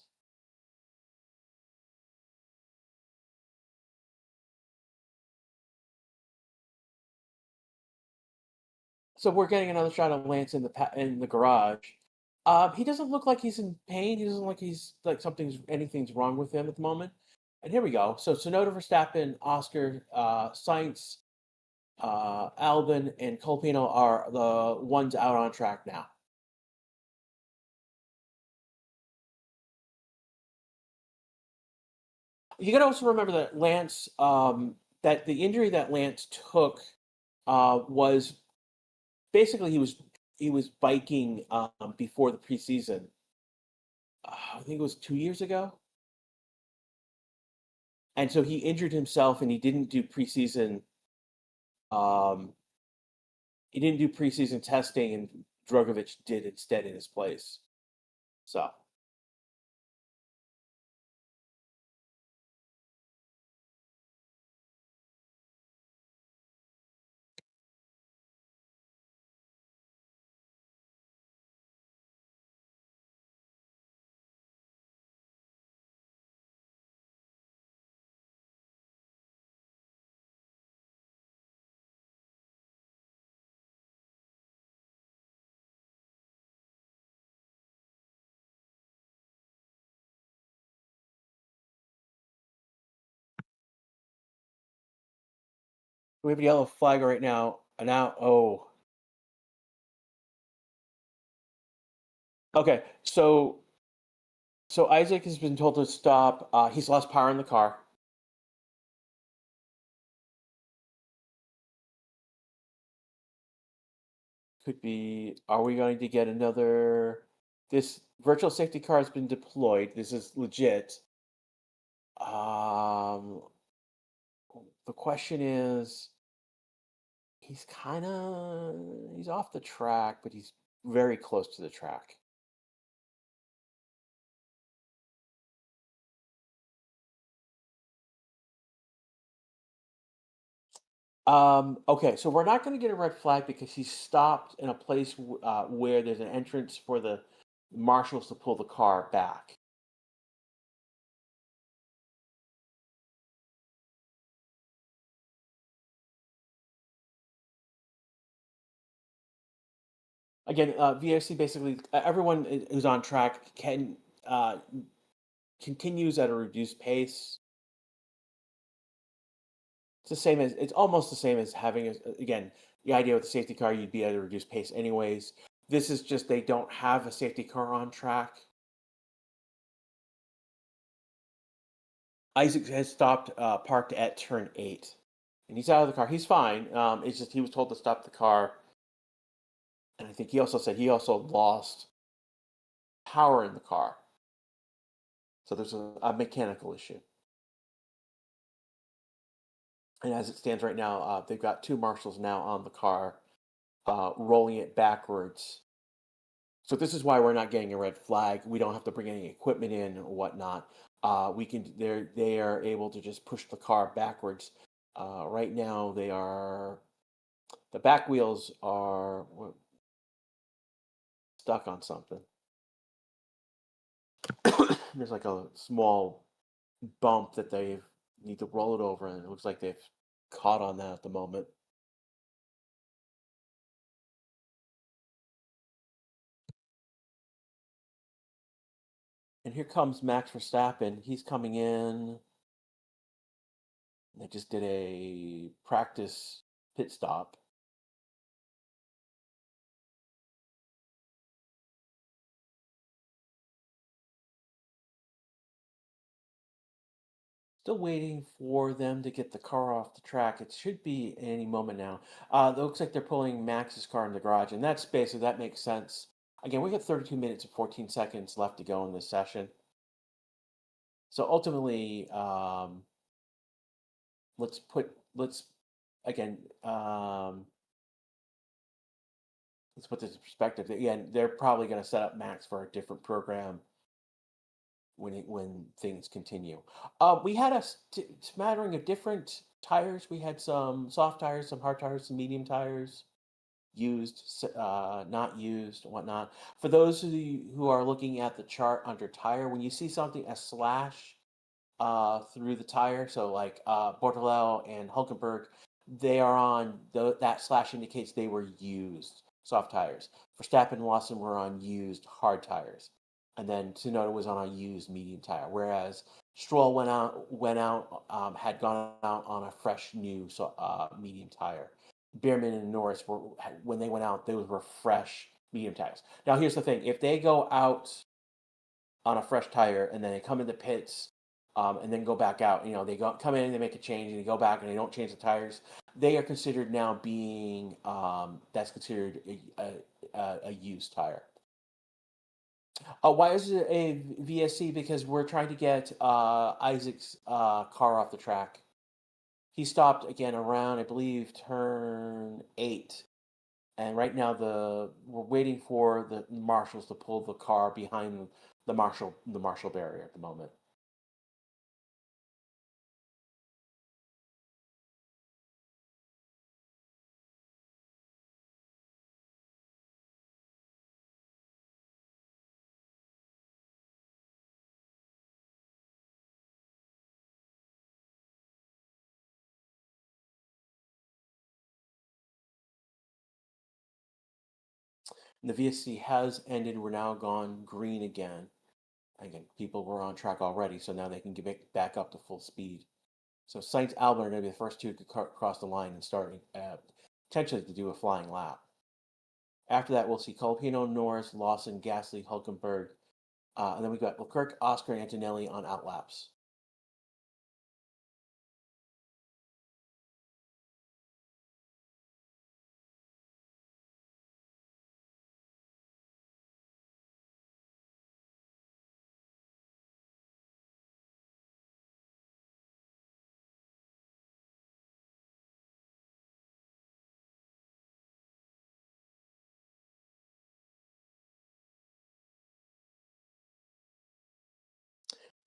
so we're getting another shot of Lance in the garage. He doesn't look like he's in pain. He doesn't look like he's like anything's wrong with him at the moment. And here we go. So Sonoda Verstappen, Oscar, Sainz, Albon and Colpino are the ones out on track now. You got to also remember that that the injury that Lance took was basically he was biking before the preseason. I think it was 2 years ago, and so he injured himself and he didn't do preseason. Um, he didn't do preseason testing, and Drogovic did instead in his place. So. We have a yellow flag right now. Oh. Okay. So Isaac has been told to stop. He's lost power in the car. Could be. Are we going to get another? This virtual safety car has been deployed. This is legit. Um, the question is, he's off the track, but he's very close to the track. Okay, so we're not going to get a red flag because he stopped in a place where there's an entrance for the marshals to pull the car back. Again, VOC basically everyone who's on track can continues at a reduced pace. It's almost the same as having again the idea with the safety car, you'd be at a reduced pace anyways. This is just they don't have a safety car on track. Isaac has stopped parked at turn 8, and he's out of the car. He's fine. It's just he was told to stop the car, and I think he also said he also lost power in the car. So there's a mechanical issue. And as it stands right now, they've got two marshals now on the car, rolling it backwards. So this is why we're not getting a red flag. We don't have to bring any equipment in or whatnot. They are able to just push the car backwards. Right now, the back wheels are stuck on something. There's like a small bump that they need to roll it over, and it looks like they've caught on that at the moment. And here comes Max Verstappen. He's coming in. They just did a practice pit stop. Still waiting for them to get the car off the track. It should be any moment now. It looks like they're pulling Max's car in the garage, and that makes sense. Again, we have 32 minutes and 14 seconds left to go in this session. So ultimately, let's again, let's put this in perspective. Again, they're probably going to set up Max for a different program when things continue. We had a smattering of different tires. We had some soft tires, some hard tires, some medium tires, used, not used, whatnot. For those of you who are looking at the chart under tire, when you see something a slash through the tire, so like Bortolell and Hulkenberg, they are on that slash indicates they were used soft tires. Verstappen and Lawson were on used hard tires, and then Tsunoda was on a used medium tire. Whereas Stroll had gone out on a fresh new medium tire. Bierman and Norris when they went out, those were fresh medium tires. Now here's the thing: if they go out on a fresh tire and then they come in the pits, and then go back out, they come in, they make a change, and they go back and they don't change the tires, they are considered now being that's considered a used tire. Why is it a VSC? Because we're trying to get Isaac's car off the track. He stopped again around, I believe, turn 8. And right now we're waiting for the marshals to pull the car behind the marshal barrier at the moment. And the VSC has ended. We're now gone green again. Again, people were on track already, so now they can get back up to full speed. So Sainz Albert are going to be the first two to cross the line and start potentially to do a flying lap. After that, we'll see Colapino, Norris, Lawson, Gasly, Hulkenberg, and then we've got Leclerc, Oscar, and Antonelli on outlaps.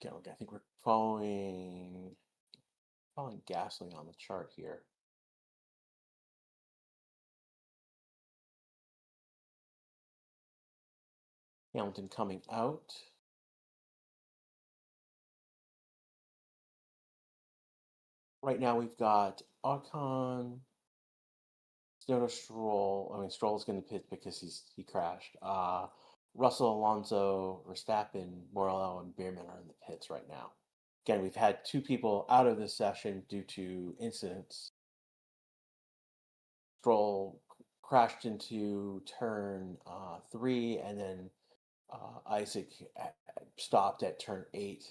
Okay, I think we're following Gasly on the chart here. Hamilton coming out. Right now we've got Ocon, Stroll. I mean, Stroll's going to pit because he crashed. Russell, Alonso, Verstappen, Morello, and Bierman are in the pits right now. Again, we've had 2 people out of this session due to incidents. Stroll crashed into turn 3, and then Isaac stopped at turn 8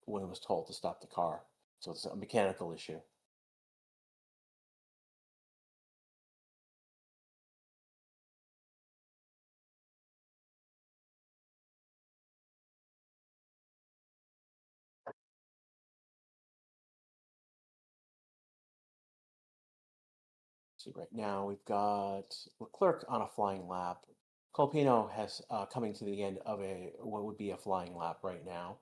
when it was told to stop the car. So it's a mechanical issue. See, right now we've got Leclerc on a flying lap. Colapino has coming to the end of what would be a flying lap right now.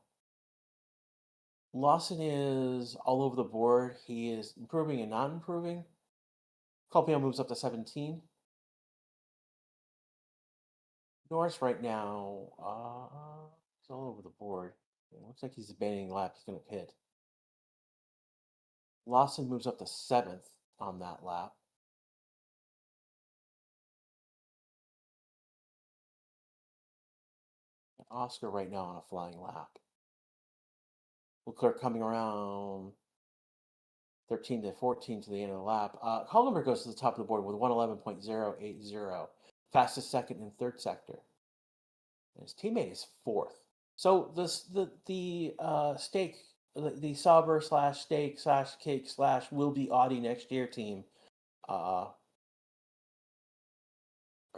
Lawson is all over the board. He is improving and not improving. Colapino moves up to 17. Norris right now is all over the board. It looks like he's abandoning the lap. He's going to pit. Lawson moves up to 7th on that lap. Oscar right now on a flying lap. Leclerc coming around 13 to 14 to the end of the lap. Hulkenberg goes to the top of the board with 111.080. Fastest second and third sector. And his teammate is 4th. So the stake, the Sauber / steak / cake / will be Audi next year team are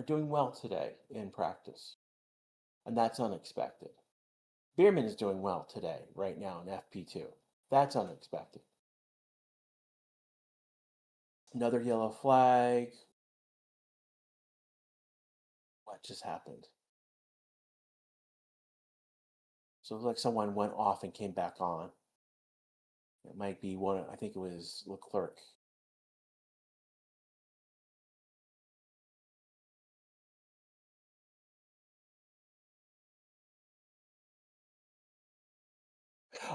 doing well today in practice. And that's unexpected. Bierman is doing well today, right now in FP2. That's unexpected. Another yellow flag. What just happened? So it looks like someone went off and came back on. It might be I think it was Leclerc.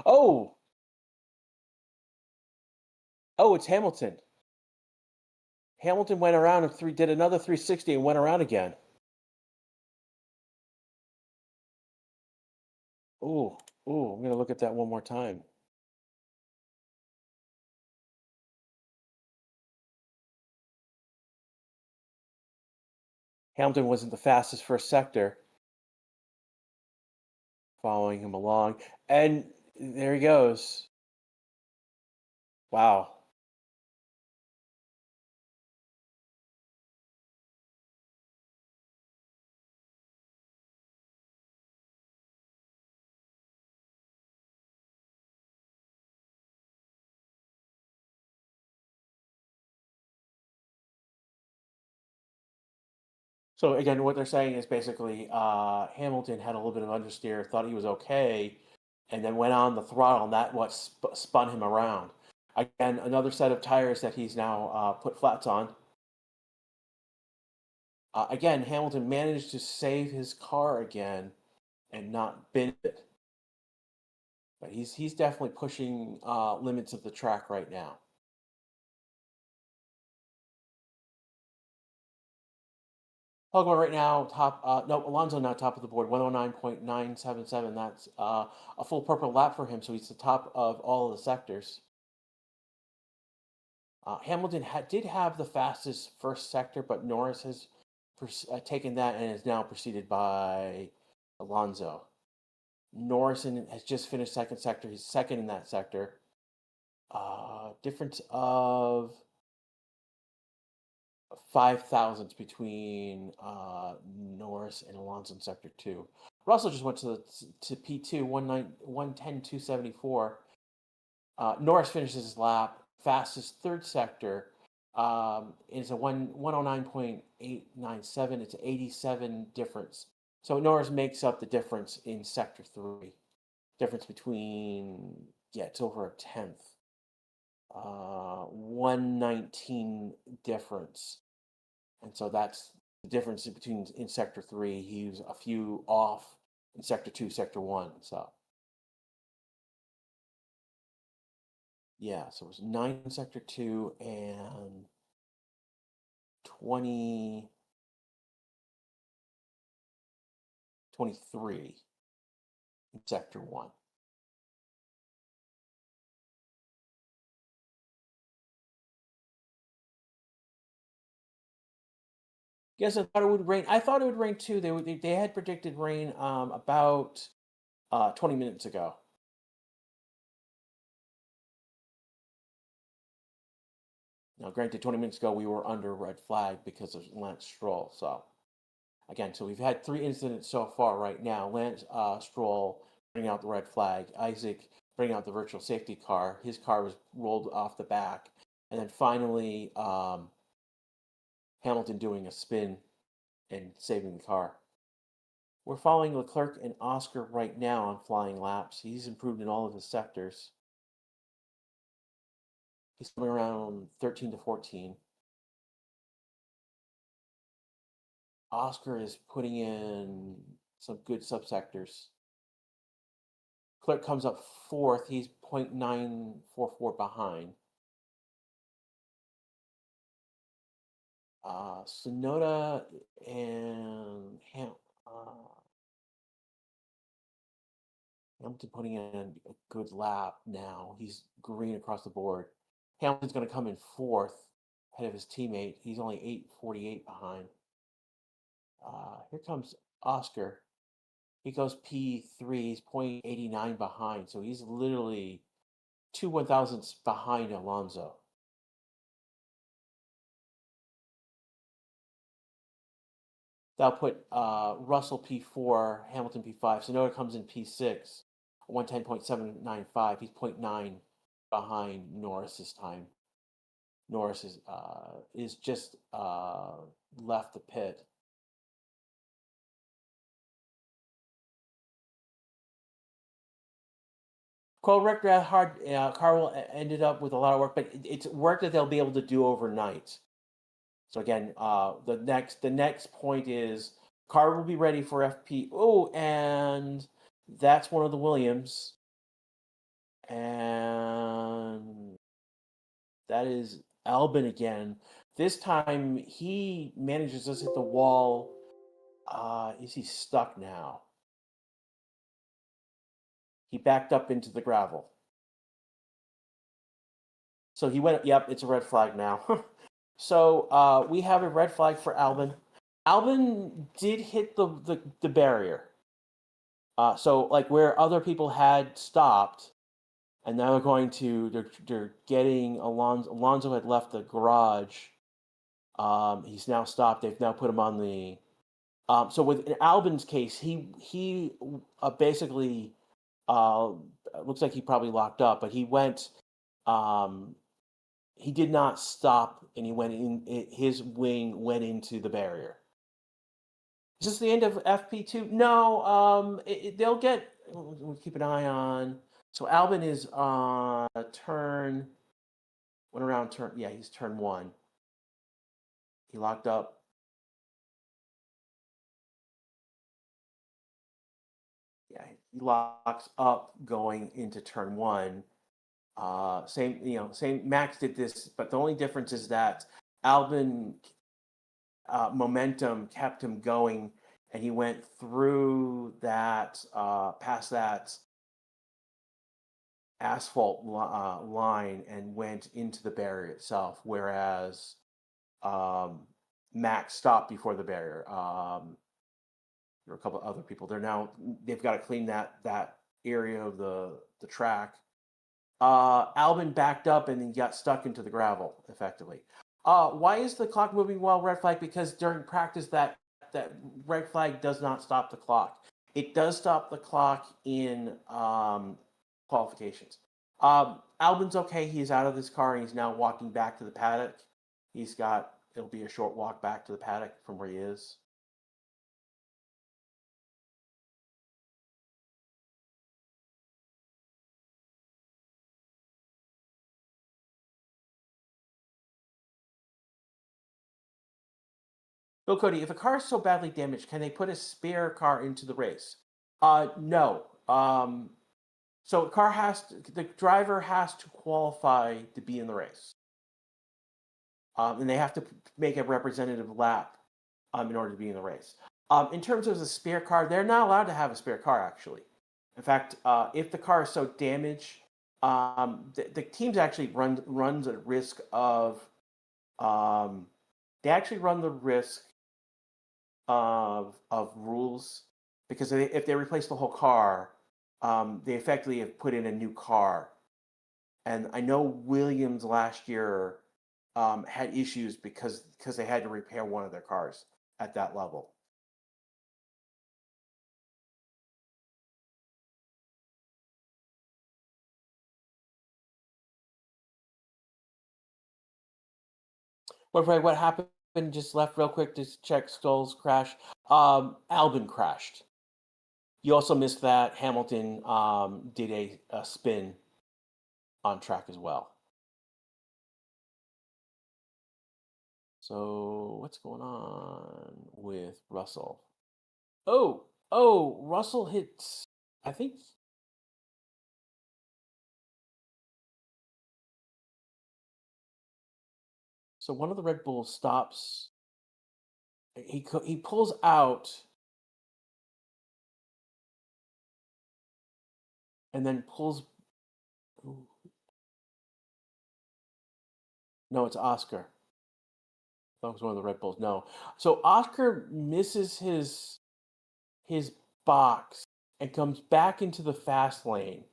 Oh! Oh, it's Hamilton. Hamilton went around and did another 360 and went around again. Ooh. Ooh, I'm gonna look at that one more time. Hamilton wasn't the fastest first sector, following him along, and there he goes. Wow. So again, what they're saying is basically Hamilton had a little bit of understeer, thought he was okay, and then went on the throttle, and that what spun him around. Again, another set of tires that he's now put flats on. Again, Hamilton managed to save his car again and not bend it, but he's definitely pushing limits of the track right now. Pogba right now top. No, Alonso now top of the board, 109.977. That's a full purple lap for him, so he's the top of all of the sectors. Hamilton did have the fastest first sector, but Norris has taken that and is now preceded by Alonso. Norris has just finished second sector. He's second in that sector. Difference of 5 thousandths between Norris and Alonso in sector two. Russell just went to P2, 110.274. Norris finishes his lap, fastest third sector. It's a 109.897. It's an 87 difference. So Norris makes up the difference in sector three. Difference between, yeah, it's over a tenth. 119 difference. And so that's the difference between in sector three. He was a few off in sector two, sector one. So yeah, so it was 9 in sector two and 20, 23 in sector one. Yes, I thought it would rain. I thought it would rain too. They had predicted rain about 20 minutes ago. Now, granted, 20 minutes ago we were under red flag because of Lance Stroll. So again, so we've had 3 incidents so far right now. Lance Stroll bringing out the red flag. Isaac bringing out the virtual safety car. His car was rolled off the back, and then finally Hamilton doing a spin and saving the car. We're following Leclerc and Oscar right now on flying laps. He's improved in all of his sectors. He's coming around 13 to 14. Oscar is putting in some good subsectors. Leclerc comes up fourth. He's 0.944 behind. Sonoda and Hamilton putting in a good lap now. He's green across the board. Hamilton's going to come in fourth ahead of his teammate. He's only 8:48 behind. Here comes Oscar. He goes P3. He's 0.89 behind. So he's literally 2/1000ths behind Alonso. That'll put Russell P4, Hamilton P5. Sonoda comes in P6, 110.795. He's 0.9 behind Norris's time. Norris is just left the pit. Correct, hard. Carl ended up with a lot of work, but it's work that they'll be able to do overnight. So again, the next point is car will be ready for FP. Oh, and that's one of the Williams, and that is Albin again. This time he manages to hit the wall. Is he stuck now? He backed up into the gravel. So he went, yep, it's a red flag now. So we have a red flag for Albin. Albin did hit the barrier. So like where other people had stopped, and now they're getting Alonso. Alonso had left the garage. He's now stopped. They've now put him on the. So with in Albin's case, he basically looks like he probably locked up, but he went. He did not stop, and he went in. His wing went into the barrier. Is this the end of FP2? No. They'll get. We'll keep an eye on. So Albin is on turn. Went around turn. Yeah, he's turn 1. He locked up. Yeah, he locks up going into turn 1. Same. Max did this, but the only difference is that Albin momentum kept him going, and he went through that past that asphalt line and went into the barrier itself, whereas Max stopped before the barrier. There were a couple of other people. They've got to clean that area of the track. Albin backed up and then got stuck into the gravel effectively. Why is the clock moving while red flag? Because during practice that red flag does not stop the clock. It does stop the clock in qualifications. Albin's okay. He's out of his car and he's now walking back to the paddock. It'll be a short walk back to the paddock from where he is. Bill Cody, if a car is so badly damaged, can they put a spare car into the race? No. So the driver has to qualify to be in the race. And they have to make a representative lap in order to be in the race. In terms of the spare car, they're not allowed to have a spare car, actually. In fact, if the car is so damaged, the teams actually runs a risk of they actually run the risk of rules, because if they replace the whole car, they effectively have put in a new car. And I know Williams last year had issues because they had to repair one of their cars at that level. What happened? Just left real quick to check Stoll's crash. Albin crashed. You also missed that Hamilton did a spin on track as well. So what's going on with Russell? Oh, Russell hits. I think. So one of the Red Bulls stops. He pulls out and then pulls. Ooh. No, it's Oscar. That was one of the Red Bulls. No, so Oscar misses his box and comes back into the fast lane,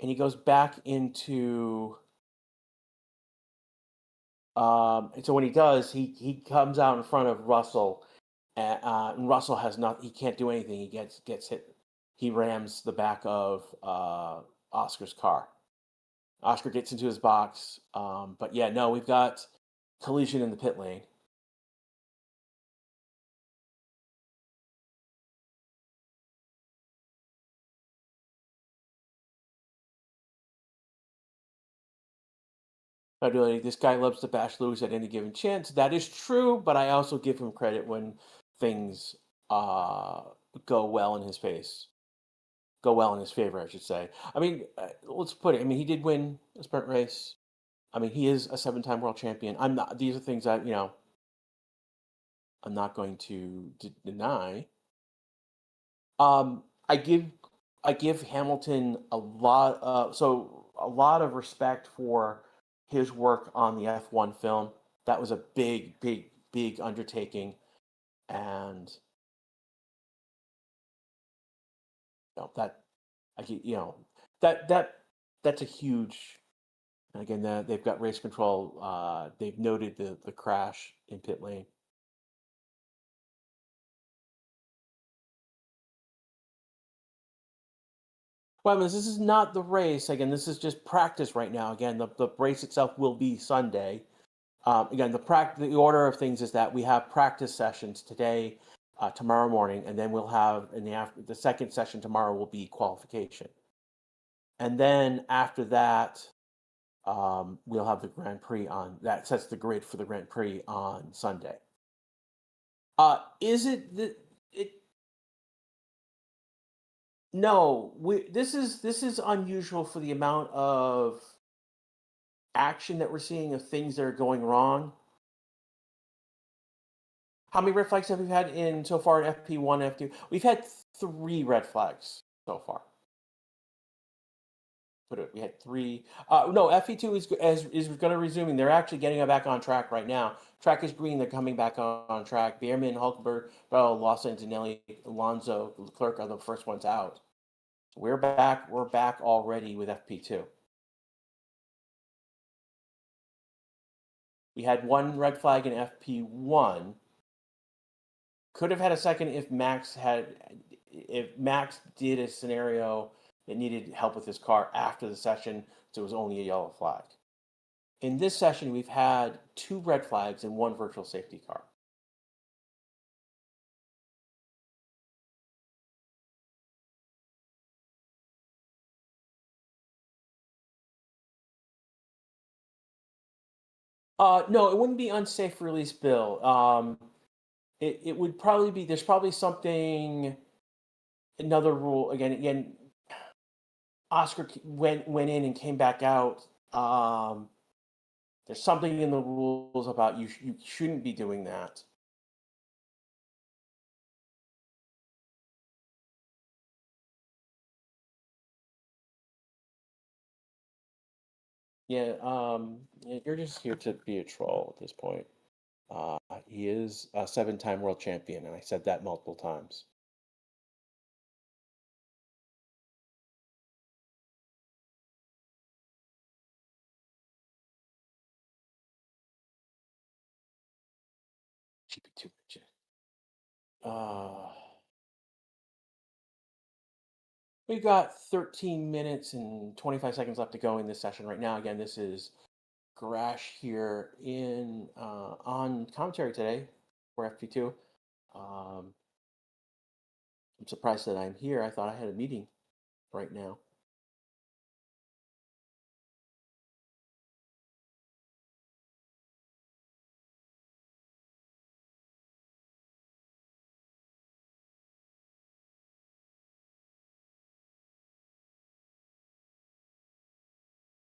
and he goes back into. And so when he does, he comes out in front of Russell, and Russell has not. He can't do anything. He gets hit. He rams the back of Oscar's car. Oscar gets into his box, but yeah, no, we've got collision in the pit lane. This guy loves to bash Lewis at any given chance. That is true, but I also give him credit when things go well in his face. Go well in his favor, I should say. I mean, let's put it. I mean, he did win a sprint race. I mean, he is a 7-time world champion. I'm not. These are things that I'm not going to deny. I give I give Hamilton a lot of respect for his work on the F1 film. That was a big undertaking, and that I that that that's a huge. And again, they've got race control. They've noted the crash in pit lane. Well, this is not the race. Again, this is just practice right now. Again, the race itself will be Sunday. Again, the order of things is that we have practice sessions today, tomorrow morning, and then we'll have in the second session tomorrow will be qualification, and then after that, we'll have the Grand Prix on. That sets the grid for the Grand Prix on Sunday. Is it the it? No, this is unusual for the amount of action that we're seeing of things that are going wrong. How many red flags have we had in so far in FP1, FP2? We've had 3 red flags so far. We had 3. No, FP2 is going to resuming. They're actually getting it back on track right now. Track is green. They're coming back on track. Bierman, Hulkenberg, Bell, Lawson, Antonelli, Alonso, Leclerc are the first ones out. We're back. We're back already with FP2. We had 1 red flag in FP1. Could have had a second if Max did a scenario that needed help with his car after the session, so it was only a yellow flag. In this session, we've had 2 red flags and 1 virtual safety car. No, it wouldn't be unsafe release, Bill. It would probably be. There's probably something. Another rule again. Oscar went in and came back out. There's something in the rules about you shouldn't be doing that. Yeah, you're just here to be a troll at this point. He is a 7-time world champion, and I said that multiple times. GP2. Uh, we've got 13 minutes and 25 seconds left to go in this session right now. Again, this is Garash here on commentary today for FP2. I'm surprised that I'm here. I thought I had a meeting right now.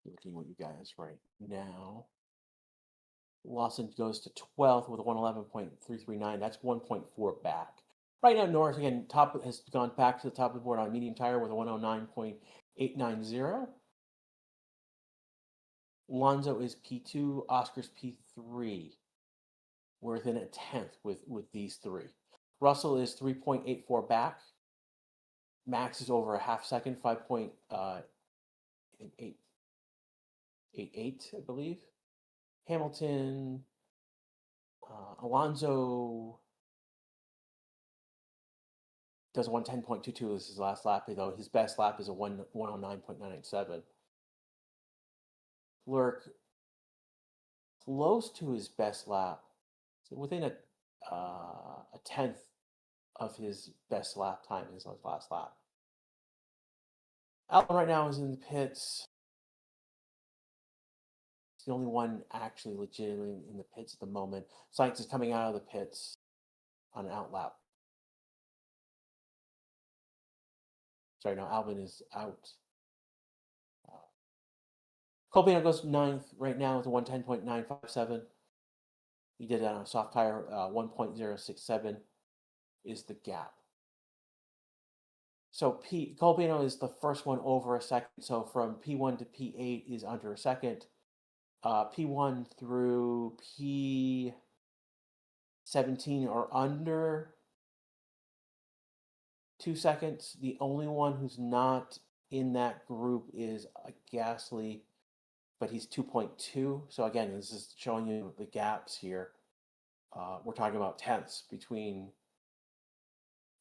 Looking what you guys right now. Lawson goes to 12th with a 111.339. That's 1.4 back. Right now, Norris again top has gone back to the top of the board on medium tire with a 109.890. Lonzo is P2, Oscar's P3. We're within a tenth with these 3. Russell is 3.84 back. Max is over a half second, 5.88, I believe. Hamilton, Alonso does 110.22 as his last lap, though his best lap is a 109.997. Lurk close to his best lap, so within a tenth of his best lap time in his last lap. Albon right now is in the pits. He's the only one actually legitimately in the pits at the moment. Sainz is coming out of the pits on an outlap. Sorry, no, Albon is out. Colpino goes 9th right now with a 110.957. He did that on a soft tire. 1.067 is the gap. So Colpino is the first one over a second. So from P1 to P8 is under a second. P1 through P17 are under 2 seconds. The only one who's not in that group is Gasly, but he's 2.2. So again, this is showing you the gaps here. We're talking about tenths between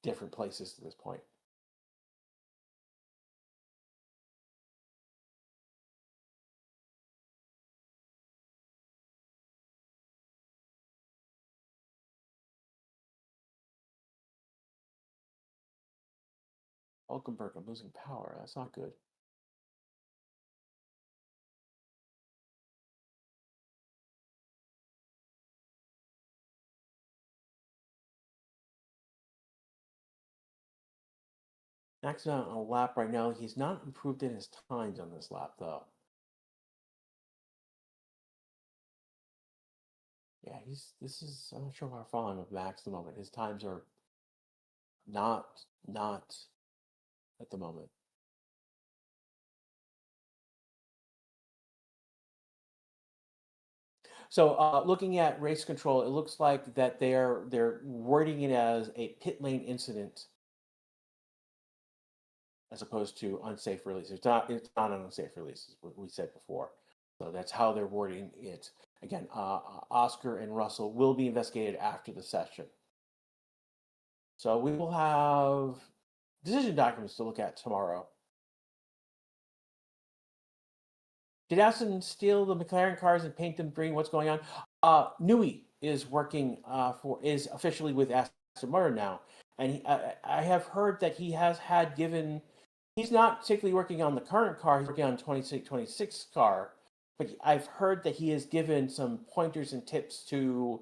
different places at this point. Hulkenberg, I'm losing power. That's not good. Max on a lap right now. He's not improved in his times on this lap, though. Yeah, I'm not sure how far I'm with Max at the moment. His times are not at the moment. So looking at race control, it looks like that they're wording it as a pit lane incident as opposed to unsafe release. It's not an unsafe release, is what we said before. So that's how they're wording it. Again, Oscar and Russell will be investigated after the session. So we will have decision documents to look at tomorrow. Did Aston steal the McLaren cars and paint them green? What's going on? Nui is working is officially with Aston Martin now, and I have heard that he has had given. He's not particularly working on the current car. He's working on 26 car, but I've heard that he has given some pointers and tips to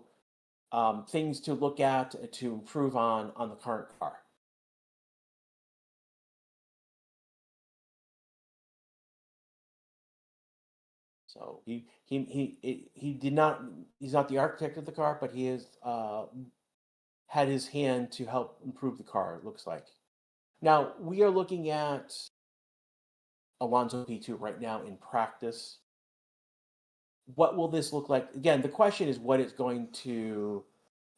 things to look at to improve on the current car. So he did not. He's not the architect of the car, but he has had his hand to help improve the car. It looks like. Now we are looking at Alonso P2 right now in practice. What will this look like? Again, the question is what it's going to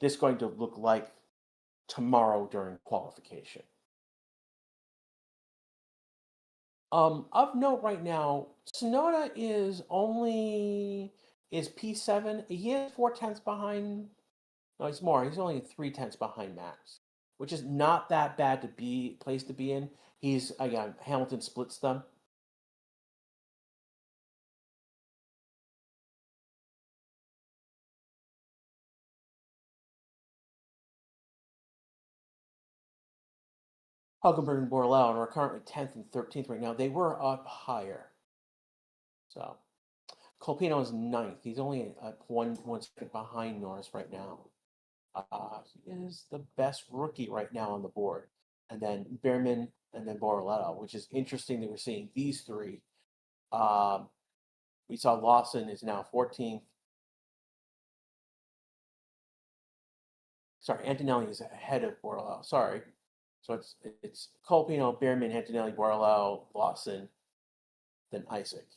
look like tomorrow during qualification. Of note right now, Tsunoda is P7. He is 4 tenths behind. No, he's more. He's only 3 tenths behind Max, which is not that bad to be place to be in. He's again Hamilton splits them. Hulkenberg and Borrell are currently 10th and 13th right now. They were up higher. So Colpino is 9th. He's only one second behind Norris right now. He is the best rookie right now on the board. And then Behrman and then Borrell, which is interesting that we're seeing these three. We saw Lawson is now 14th. Sorry, Antonelli is ahead of Borrell. Sorry. So it's Colpino, Behrman, Antonelli, Borrell, Lawson, then Isaac.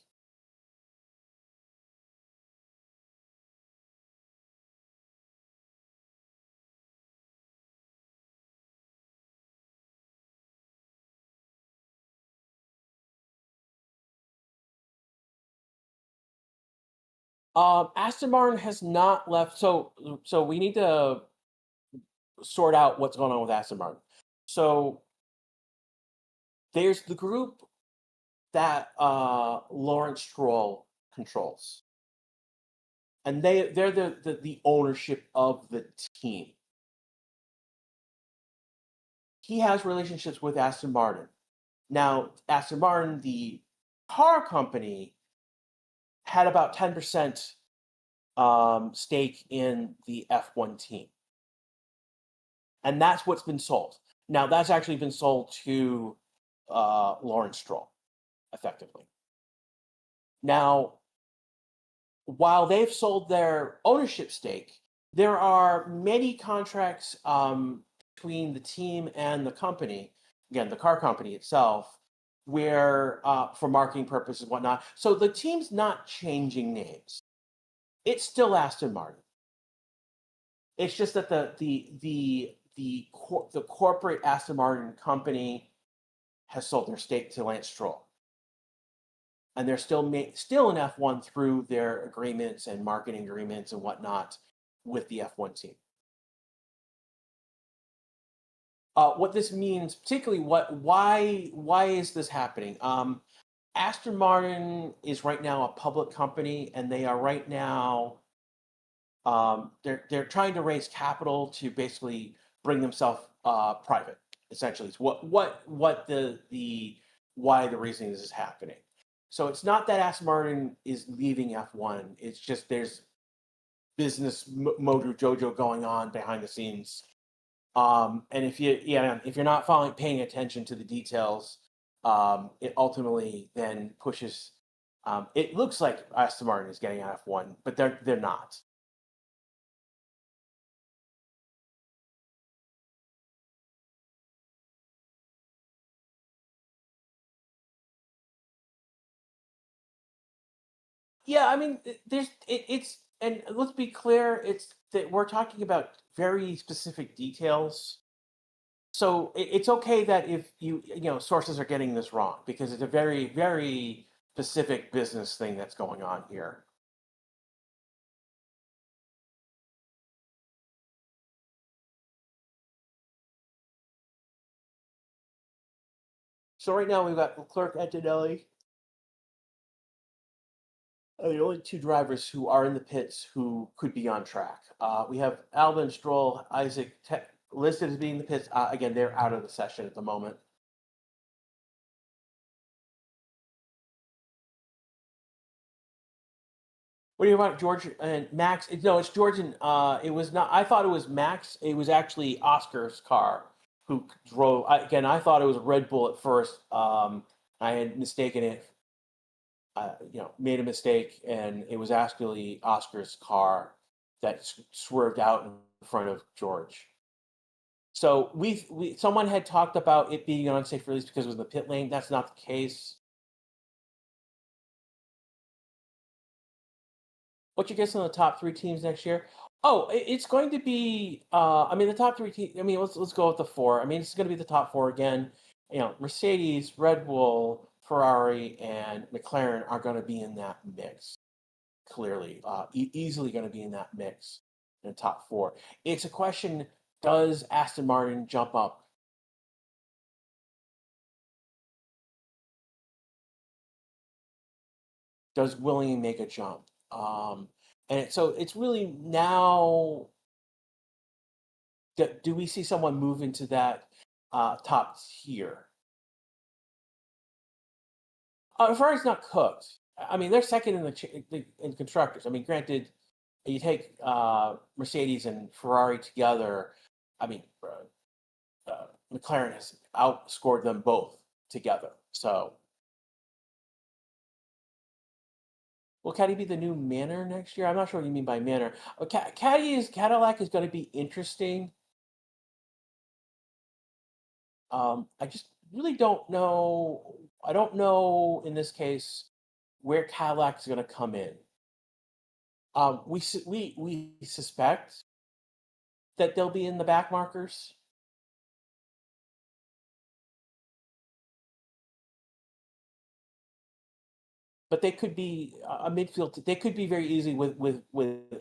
Aston Martin has not left, so we need to sort out what's going on with Aston Martin. So there's the group that Lawrence Stroll controls, and they're the ownership of the team. He has relationships with Aston Martin. Now, Aston Martin, the car company, had about 10% stake in the F1 team. And that's what's been sold. Now, that's actually been sold to Lawrence Stroll, effectively. Now, while they've sold their ownership stake, there are many contracts between the team and the company again, the car company itself, where for marketing purposes and whatnot. So the team's not changing names. It's still Aston Martin. It's just that the corporate Aston Martin company has sold their stake to Lance Stroll, and they're still in F1 through their agreements and marketing agreements and whatnot with the F1 team. What this means, particularly, why is this happening? Aston Martin is right now a public company, and they are right now they're trying to raise capital to basically bring themselves private. Essentially, it's what the why the reason this is happening. So it's not that Aston Martin is leaving F1. It's just there's business mojo jojo going on behind the scenes. And if you're not paying attention to the details, it ultimately then pushes. It looks like Aston Martin is getting out F1, but they're not. Yeah, I mean, it's and let's be clear, it's that we're talking about very specific details. So it's okay that if sources are getting this wrong because it's a very very specific business thing that's going on here. So right now we've got Leclerc, Antonelli, are the only two drivers who are in the pits who could be on track. We have Albon, Stroll, Isaac listed as being in the pits. Again, they're out of the session at the moment. What do you want, George and Max? No, it's George and it was not. I thought it was Max. It was actually Oscar's car who drove. Again, I thought it was Red Bull at first. I had mistaken it. Made a mistake, and it was actually Oscar's car that swerved out in front of George. So someone had talked about it being an unsafe release because it was in the pit lane. That's not the case. What you guess on the top three teams next year? Oh, it's going to be. I mean, the top three teams. I mean, let's go with the four. I mean, it's going to be the top four again. Mercedes, Red Bull, Ferrari, and McLaren are going to be in that mix. Clearly, easily going to be in that mix in the top four. It's a question: does Aston Martin jump up? Does William make a jump? And so it's really now. Do we see someone move into that top tier? Ferrari's not cooked. I mean, they're second in in constructors. I mean, granted, you take Mercedes and Ferrari together. I mean, McLaren has outscored them both together. So, will Caddy be the new Manor next year? I'm not sure what you mean by Manor. Cadillac is going to be interesting. I just really don't know. I don't know in this case where Cadillac is going to come in. We suspect that they'll be in the back markers, but they could be a midfield. They could be very easy with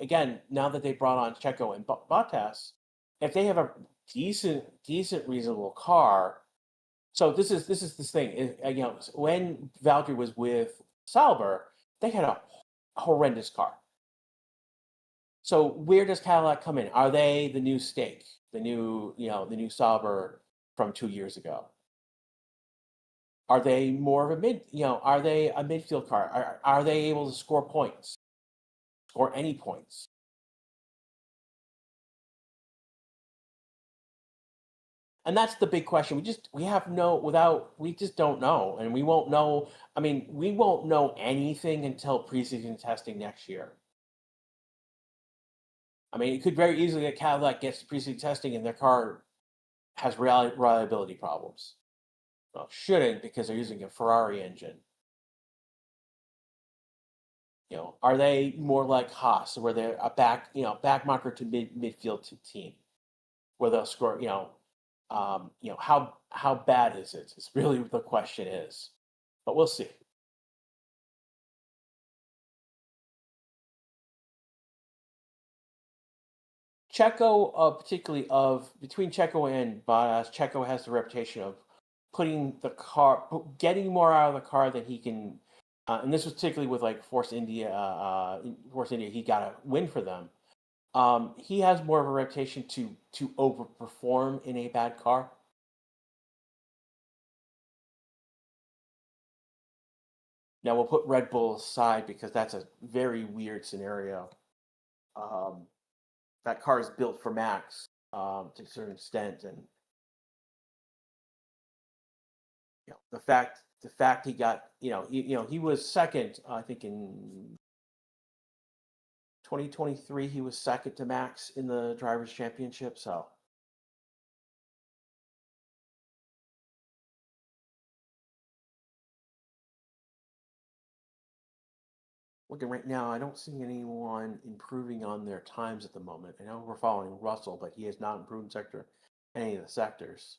again now that they brought on Checo and Bottas. If they have a decent reasonable car. So this is this thing. When Valtteri was with Sauber, they had a horrendous car. So where does Cadillac come in? Are they the new stake, the new Sauber from 2 years ago? Are they more of a are they a midfield car? Are they able to score points? Score any points? And that's the big question. We just don't know, and we won't know. I mean, we won't know anything until preseason testing next year. I mean, it could very easily that Cadillac gets to preseason testing and their car has reliability problems. Well, shouldn't, because they're using a Ferrari engine. Are they more like Haas, where they're a back marker to midfield team, where they'll score? How bad is it? It's really the question is, but we'll see. Checo, particularly between Checo and Bottas, Checo has the reputation of getting more out of the car than he can. And this was particularly with like Force India. Force India, he got a win for them. He has more of a reputation to overperform in a bad car. Now we'll put Red Bull aside because that's a very weird scenario. That car is built for Max to a certain extent, and the fact he got he was second, I think in 2023 he was second to Max in the drivers championship. So looking right now, I don't see anyone improving on their times at the moment. I know we're following Russell, but he has not improved in any of the sectors.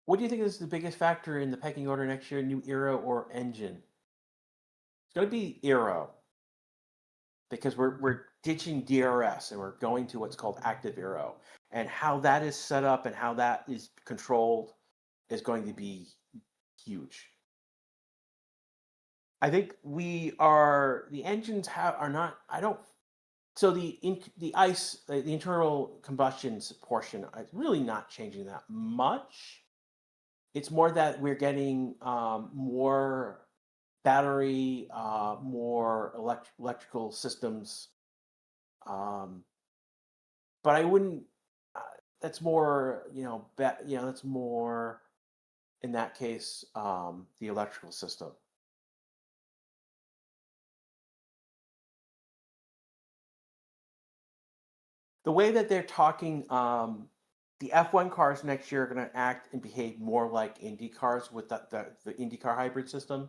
What do you think is the biggest factor in the pecking order next year, new aero or engine? It's going to be aero, because we're ditching DRS and we're going to what's called active aero. And how that is set up and how that is controlled is going to be huge. I think the engines are not, I don't, so the ICE, the internal combustion portion is really not changing that much. It's more that we're getting more battery, more electrical systems. But I wouldn't. That's more, that's more in that case the electrical system. The way that they're talking, the F1 cars next year are going to act and behave more like Indy cars with the IndyCar hybrid system,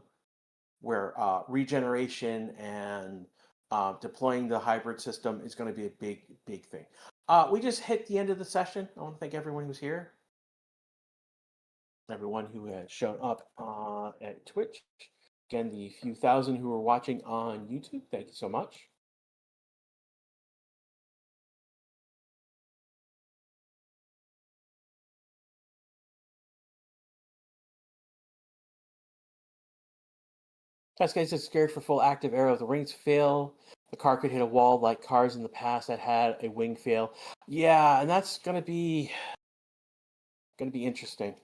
where regeneration and deploying the hybrid system is going to be a big thing. We just hit the end of the session. I want to thank everyone who's here, everyone who has shown up at Twitch. Again, the few thousand who are watching on YouTube, thank you so much. Cascade says scared for full active aero. If the rings fail, the car could hit a wall like cars in the past that had a wing fail. Yeah, and that's gonna be interesting.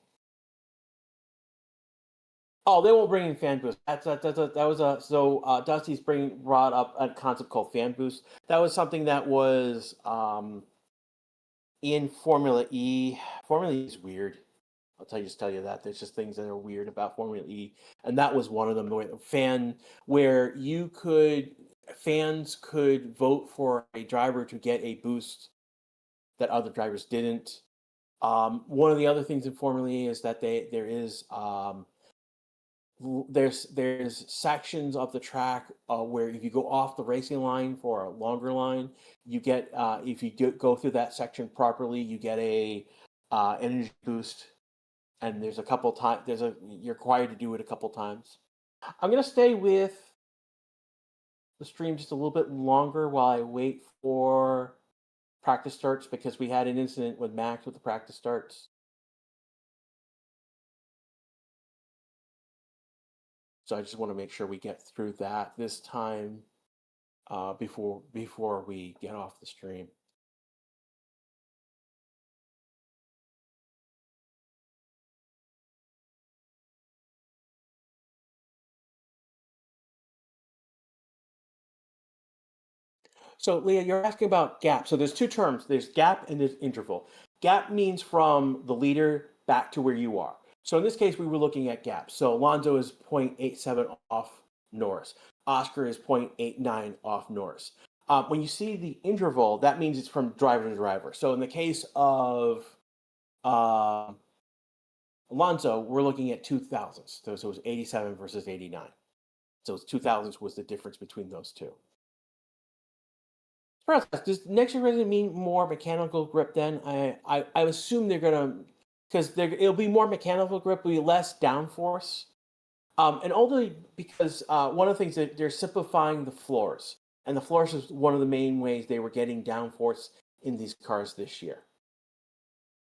Oh, they won't bring in fan boost. Dusty's brought up a concept called fan boost. That was something that was in Formula E. Formula E is weird. I'll tell you that. There's just things that are weird about Formula E, and that was one of them. Where fans could vote for a driver to get a boost that other drivers didn't. One of the other things in Formula E is that there's sections of the track where if you go off the racing line for a longer line, you get if you go through that section properly, you get a energy boost. And there's a couple times you're required to do it a couple times. I'm gonna stay with the stream just a little bit longer while I wait for practice starts, because we had an incident with Max with the practice starts. So I just want to make sure we get through that this time before we get off the stream. So Leah, you're asking about gap. So there's two terms. There's gap and there's interval. Gap means from the leader back to where you are. So in this case, we were looking at gap. So Alonso is 0.87 off Norris. Oscar is 0.89 off Norris. When you see the interval, that means it's from driver to driver. So in the case of uh, Alonso, we're looking at 2000s. So it was 87 versus 89. So 2000s was the difference between those two. Does next year going to mean more mechanical grip then? I assume they're going to, because it'll be more mechanical grip, will be less downforce. And only because one of the things that they're simplifying the floors. And the floors is one of the main ways they were getting downforce in these cars this year.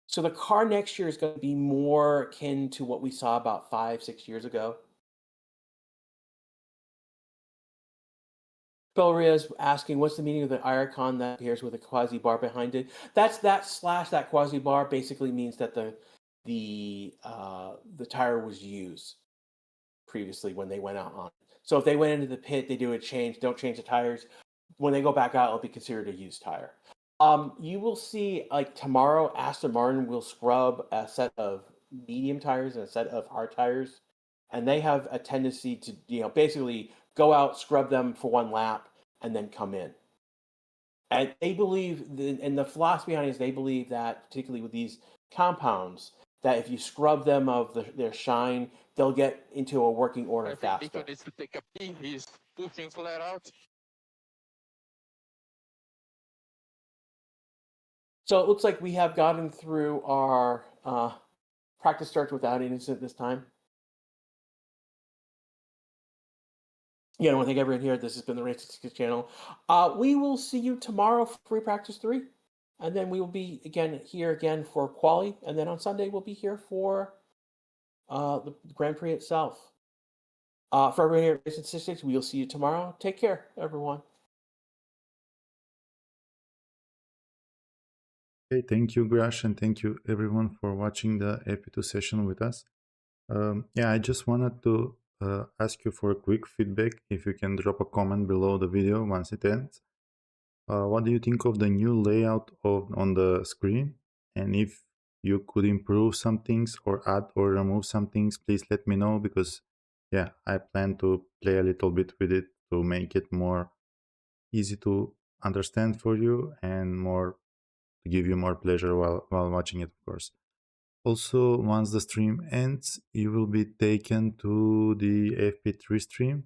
So the car next year is going to be more akin to what we saw about 5-6 years ago. Belria is asking, what's the meaning of the icon that appears with a quasi bar behind it? That quasi bar basically means that the tire was used previously when they went out on it. So if they went into the pit, they do a change, don't change the tires. When they go back out, it'll be considered a used tire. You will see, like tomorrow, Aston Martin will scrub a set of medium tires and a set of hard tires, and they have a tendency to, basically go out, scrub them for one lap, and then come in. And they believe, and the philosophy behind it is they believe that, particularly with these compounds, that if you scrub them of their shine, they'll get into a working order faster. FP2 needs to take a pee. He's pushing flat out. So it looks like we have gotten through our practice starts without an incident this time. I want to thank everyone here. This has been the Race 66 channel. We will see you tomorrow for free practice 3. And then we will be here again for quali. And then on Sunday, we'll be here for the Grand Prix itself. For everyone here at Race 66, we will see you tomorrow. Take care, everyone. Okay, thank you, Grash, and thank you everyone for watching the FP2 session with us. I just wanted to ask you for a quick feedback. If you can drop a comment below the video once it ends. What do you think of the new layout on the screen? And if you could improve some things or add or remove some things, please let me know, because I plan to play a little bit with it to make it more easy to understand for you and more to give you more pleasure while watching it, of course. Also, once the stream ends, you will be taken to the FP3 stream.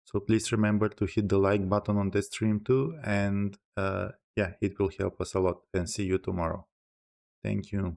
So please remember to hit the like button on that stream too. And it will help us a lot. And see you tomorrow. Thank you.